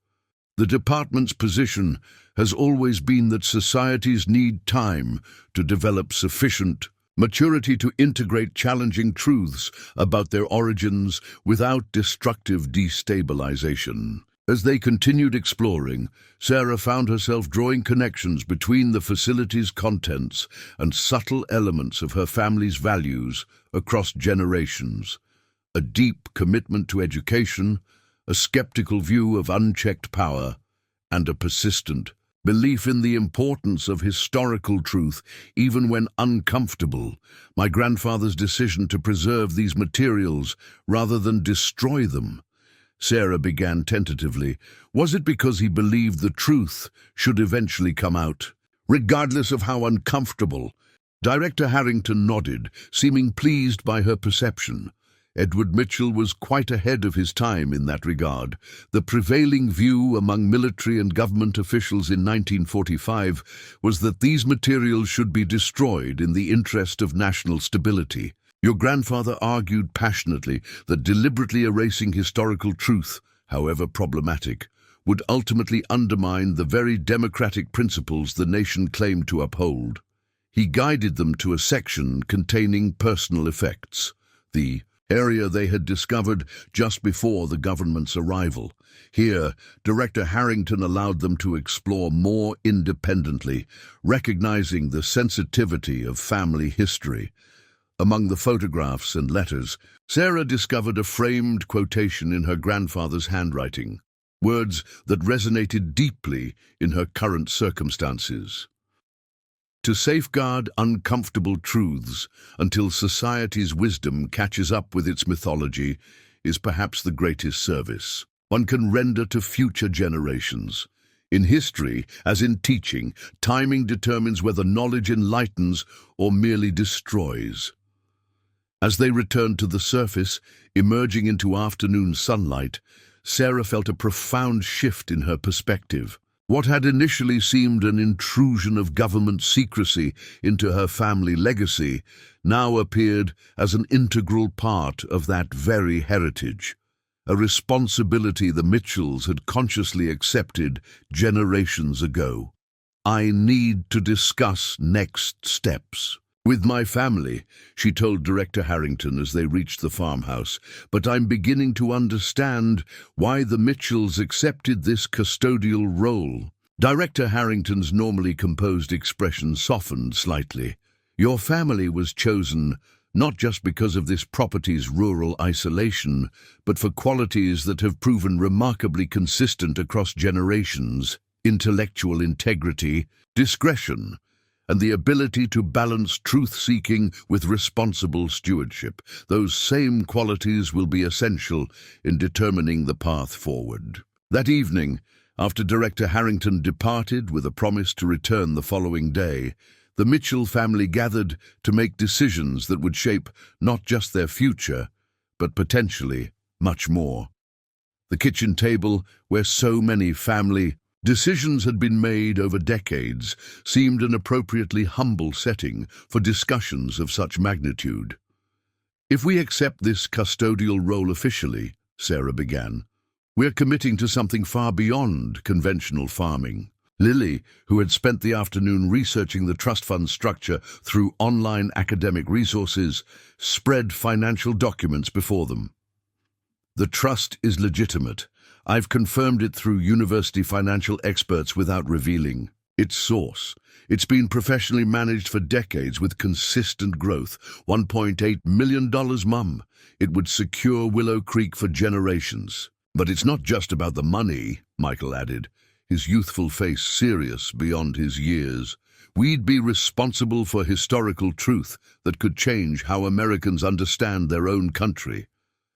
The department's position has always been that societies need time to develop sufficient maturity to integrate challenging truths about their origins without destructive destabilization. As they continued exploring, Sarah found herself drawing connections between the facility's contents and subtle elements of her family's values across generations. A deep commitment to education, a skeptical view of unchecked power, and a persistent belief in the importance of historical truth, even when uncomfortable. My grandfather's decision to preserve these materials rather than destroy them. Sarah began tentatively. Was it because he believed the truth should eventually come out, regardless of how uncomfortable? Director Harrington nodded, seeming pleased by her perception. Edward Mitchell was quite ahead of his time in that regard. The prevailing view among military and government officials in 1945 was that these materials should be destroyed in the interest of national stability. Your grandfather argued passionately that deliberately erasing historical truth, however problematic, would ultimately undermine the very democratic principles the nation claimed to uphold. He guided them to a section containing personal effects, the area they had discovered just before the government's arrival. Here, Director Harrington allowed them to explore more independently, recognizing the sensitivity of family history. Among the photographs and letters, Sarah discovered a framed quotation in her grandfather's handwriting, words that resonated deeply in her current circumstances. To safeguard uncomfortable truths until society's wisdom catches up with its mythology is perhaps the greatest service one can render to future generations. In history, as in teaching, timing determines whether knowledge enlightens or merely destroys. As they returned to the surface, emerging into afternoon sunlight, Sarah felt a profound shift in her perspective. What had initially seemed an intrusion of government secrecy into her family legacy now appeared as an integral part of that very heritage, a responsibility the Mitchells had consciously accepted generations ago. I need to discuss next steps with my family, she told Director Harrington as they reached the farmhouse, but I'm beginning to understand why the Mitchells accepted this custodial role. Director Harrington's normally composed expression softened slightly. Your family was chosen not just because of this property's rural isolation, but for qualities that have proven remarkably consistent across generations: intellectual integrity, discretion, and the ability to balance truth-seeking with responsible stewardship. Those same qualities will be essential in determining the path forward. That evening, after Director Harrington departed with a promise to return the following day, the Mitchell family gathered to make decisions that would shape not just their future, but potentially much more. The kitchen table, where so many family decisions had been made over decades, seemed an appropriately humble setting for discussions of such magnitude. If we accept this custodial role officially, Sarah began, we're committing to something far beyond conventional farming. Lily, who had spent the afternoon researching the trust fund structure through online academic resources, spread financial documents before them. The trust is legitimate. I've confirmed it through university financial experts without revealing Its source. It's been professionally managed for decades with consistent growth. $1.8 million, Mum. It would secure Willow Creek for generations. But it's not just about the money, Michael added, his youthful face serious beyond his years. We'd be responsible for historical truth that could change how Americans understand their own country.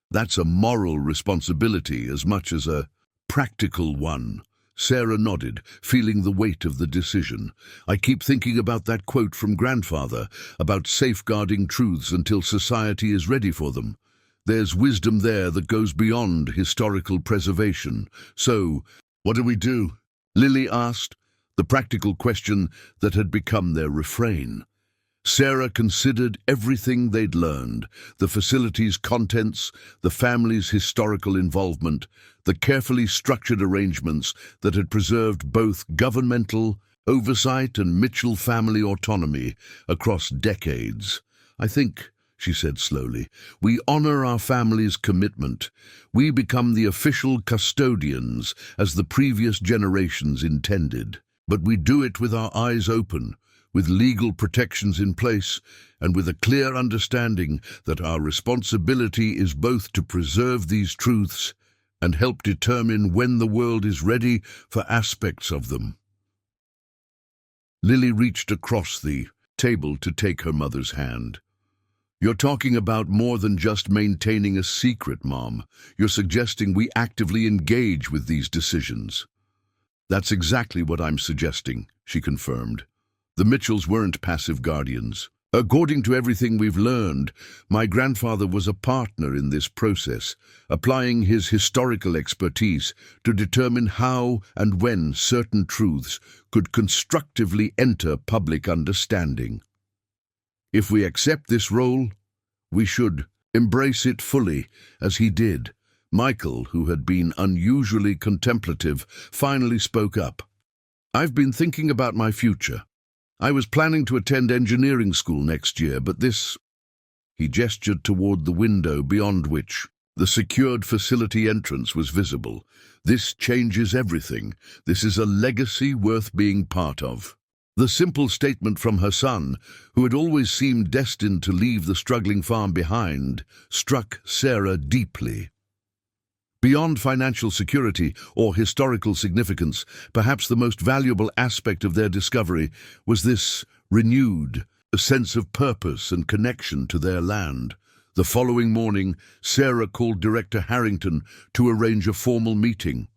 That's a moral responsibility as much as a practical one. Sarah nodded, feeling the weight of the decision. I keep thinking about that quote from Grandfather, about safeguarding truths until society is ready for them. There's wisdom there that goes beyond historical preservation. So, what do we do? Lily asked, the practical question that had become their refrain. Sarah considered everything they'd learned, the facility's contents, the family's historical involvement, the carefully structured arrangements that had preserved both governmental oversight and Mitchell family autonomy across decades. I think, she said slowly, we honor our family's commitment. We become the official custodians as the previous generations intended. But we do it with our eyes open, with legal protections in place, and with a clear understanding that our responsibility is both to preserve these truths and help determine when the world is ready for aspects of them. Lily reached across the table to take her mother's hand. You're talking about more than just maintaining a secret, Mom. You're suggesting we actively engage with these decisions. That's exactly what I'm suggesting, she confirmed. The Mitchells weren't passive guardians. According to everything we've learned, my grandfather was a partner in this process, applying his historical expertise to determine how and when certain truths could constructively enter public understanding. If we accept this role, we should embrace it fully, as he did. Michael, who had been unusually contemplative, finally spoke up. I've been thinking about my future. I was planning to attend engineering school next year, but this... He gestured toward the window beyond which the secured facility entrance was visible. This changes everything. This is a legacy worth being part of. The simple statement from her son, who had always seemed destined to leave the struggling farm behind, struck Sarah deeply. Beyond financial security or historical significance, perhaps the most valuable aspect of their discovery was this renewed sense of purpose and connection to their land. The following morning, Sarah called Director Harrington to arrange a formal meeting.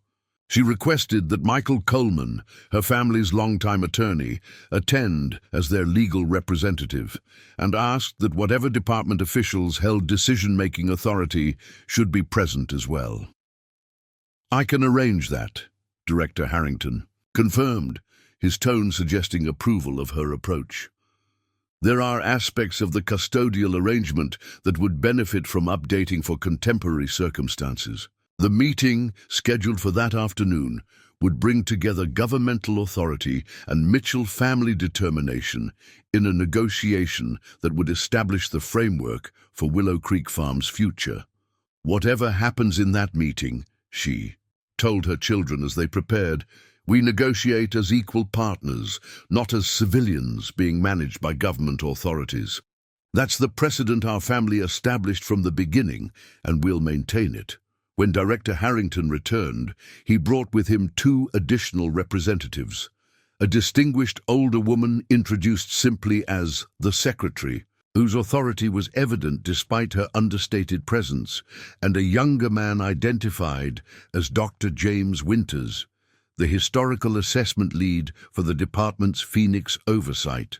She requested that Michael Coleman, her family's longtime attorney, attend as their legal representative, and asked that whatever department officials held decision-making authority should be present as well. I can arrange that, Director Harrington confirmed, his tone suggesting approval of her approach. There are aspects of the custodial arrangement that would benefit from updating for contemporary circumstances. The meeting, scheduled for that afternoon, would bring together governmental authority and Mitchell family determination in a negotiation that would establish the framework for Willow Creek Farm's future. Whatever happens in that meeting, she told her children as they prepared, we negotiate as equal partners, not as civilians being managed by government authorities. That's the precedent our family established from the beginning, and we'll maintain it. When Director Harrington returned, he brought with him 2 additional representatives. A distinguished older woman introduced simply as the secretary, whose authority was evident despite her understated presence, and a younger man identified as Dr. James Winters, the historical assessment lead for the department's Phoenix oversight.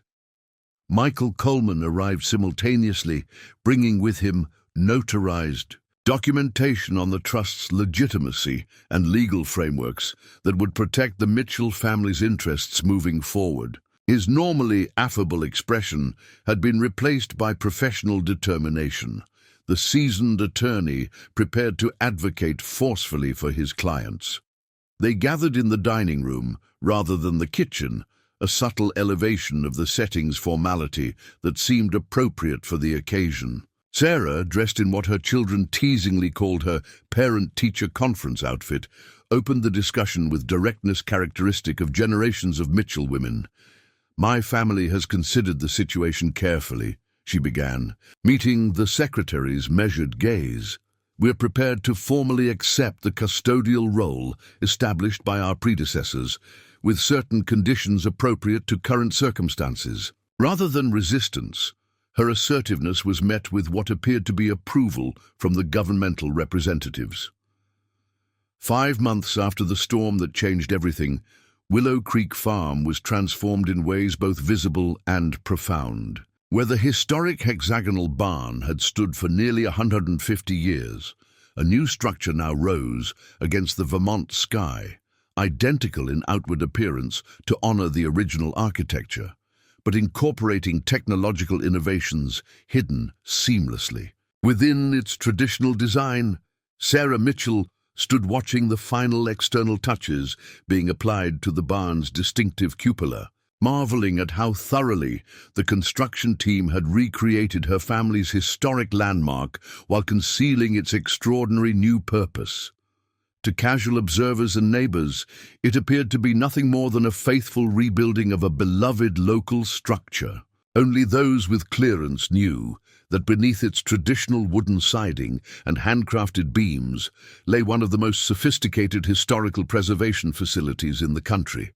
Michael Coleman arrived simultaneously, bringing with him notarized documentation on the trust's legitimacy and legal frameworks that would protect the Mitchell family's interests moving forward. His normally affable expression had been replaced by professional determination, the seasoned attorney prepared to advocate forcefully for his clients. They gathered in the dining room rather than the kitchen, a subtle elevation of the setting's formality that seemed appropriate for the occasion. Sarah, dressed in what her children teasingly called her parent-teacher conference outfit, opened the discussion with directness characteristic of generations of Mitchell women. "My family has considered the situation carefully," she began, meeting the secretary's measured gaze. "We're prepared to formally accept the custodial role established by our predecessors, with certain conditions appropriate to current circumstances." Rather than resistance, her assertiveness was met with what appeared to be approval from the governmental representatives. 5 months after the storm that changed everything, Willow Creek Farm was transformed in ways both visible and profound. Where the historic hexagonal barn had stood for nearly 150 years, a new structure now rose against the Vermont sky, identical in outward appearance to honor the original architecture, but incorporating technological innovations hidden seamlessly. Within its traditional design, Sarah Mitchell stood watching the final external touches being applied to the barn's distinctive cupola, marveling at how thoroughly the construction team had recreated her family's historic landmark while concealing its extraordinary new purpose. To casual observers and neighbors, it appeared to be nothing more than a faithful rebuilding of a beloved local structure. Only those with clearance knew that beneath its traditional wooden siding and handcrafted beams lay one of the most sophisticated historical preservation facilities in the country.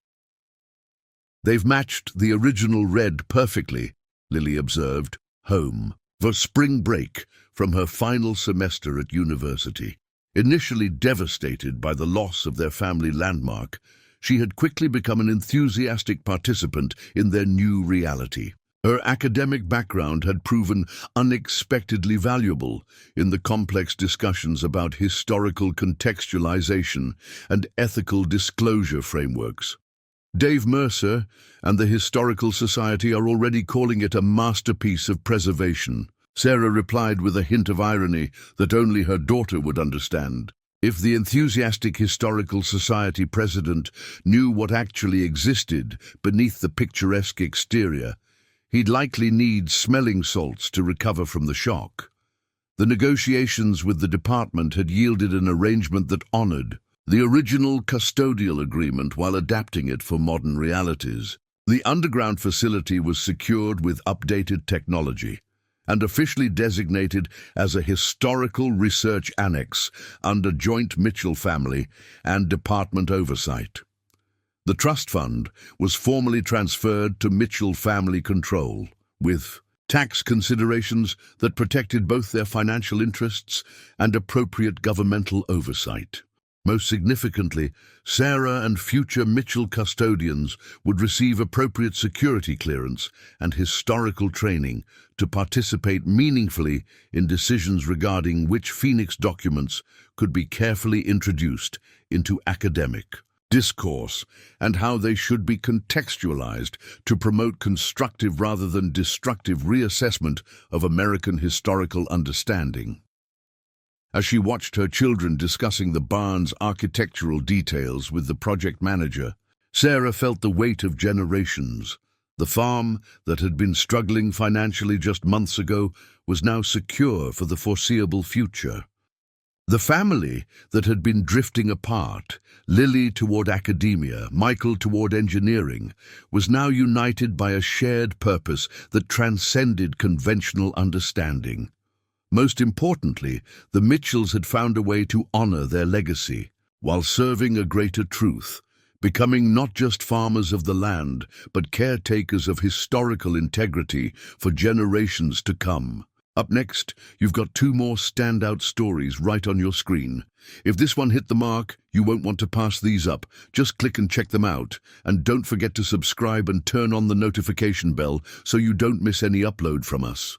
"They've matched the original red perfectly," Lily observed, home for spring break from her final semester at university. Initially devastated by the loss of their family landmark, she had quickly become an enthusiastic participant in their new reality. Her academic background had proven unexpectedly valuable in the complex discussions about historical contextualization and ethical disclosure frameworks. Dave Mercer and the Historical Society are already calling it a masterpiece of preservation. Sarah replied with a hint of irony that only her daughter would understand. If the enthusiastic Historical Society president knew what actually existed beneath the picturesque exterior, he'd likely need smelling salts to recover from the shock. The negotiations with the department had yielded an arrangement that honored the original custodial agreement while adapting it for modern realities. The underground facility was secured with updated technology and officially designated as a historical research annex under joint Mitchell family and department oversight. The trust fund was formally transferred to Mitchell family control, with tax considerations that protected both their financial interests and appropriate governmental oversight. Most significantly, Sarah and future Mitchell custodians would receive appropriate security clearance and historical training to participate meaningfully in decisions regarding which Phoenix documents could be carefully introduced into academic discourse and how they should be contextualized to promote constructive rather than destructive reassessment of American historical understanding. As she watched her children discussing the barn's architectural details with the project manager, Sarah felt the weight of generations. The farm that had been struggling financially just months ago was now secure for the foreseeable future. The family that had been drifting apart, Lily toward academia, Michael toward engineering, was now united by a shared purpose that transcended conventional understanding. Most importantly, the Mitchells had found a way to honor their legacy, while serving a greater truth, becoming not just farmers of the land, but caretakers of historical integrity for generations to come. Up next, you've got 2 more standout stories right on your screen. If this one hit the mark, you won't want to pass these up. Just click and check them out. And don't forget to subscribe and turn on the notification bell so you don't miss any upload from us.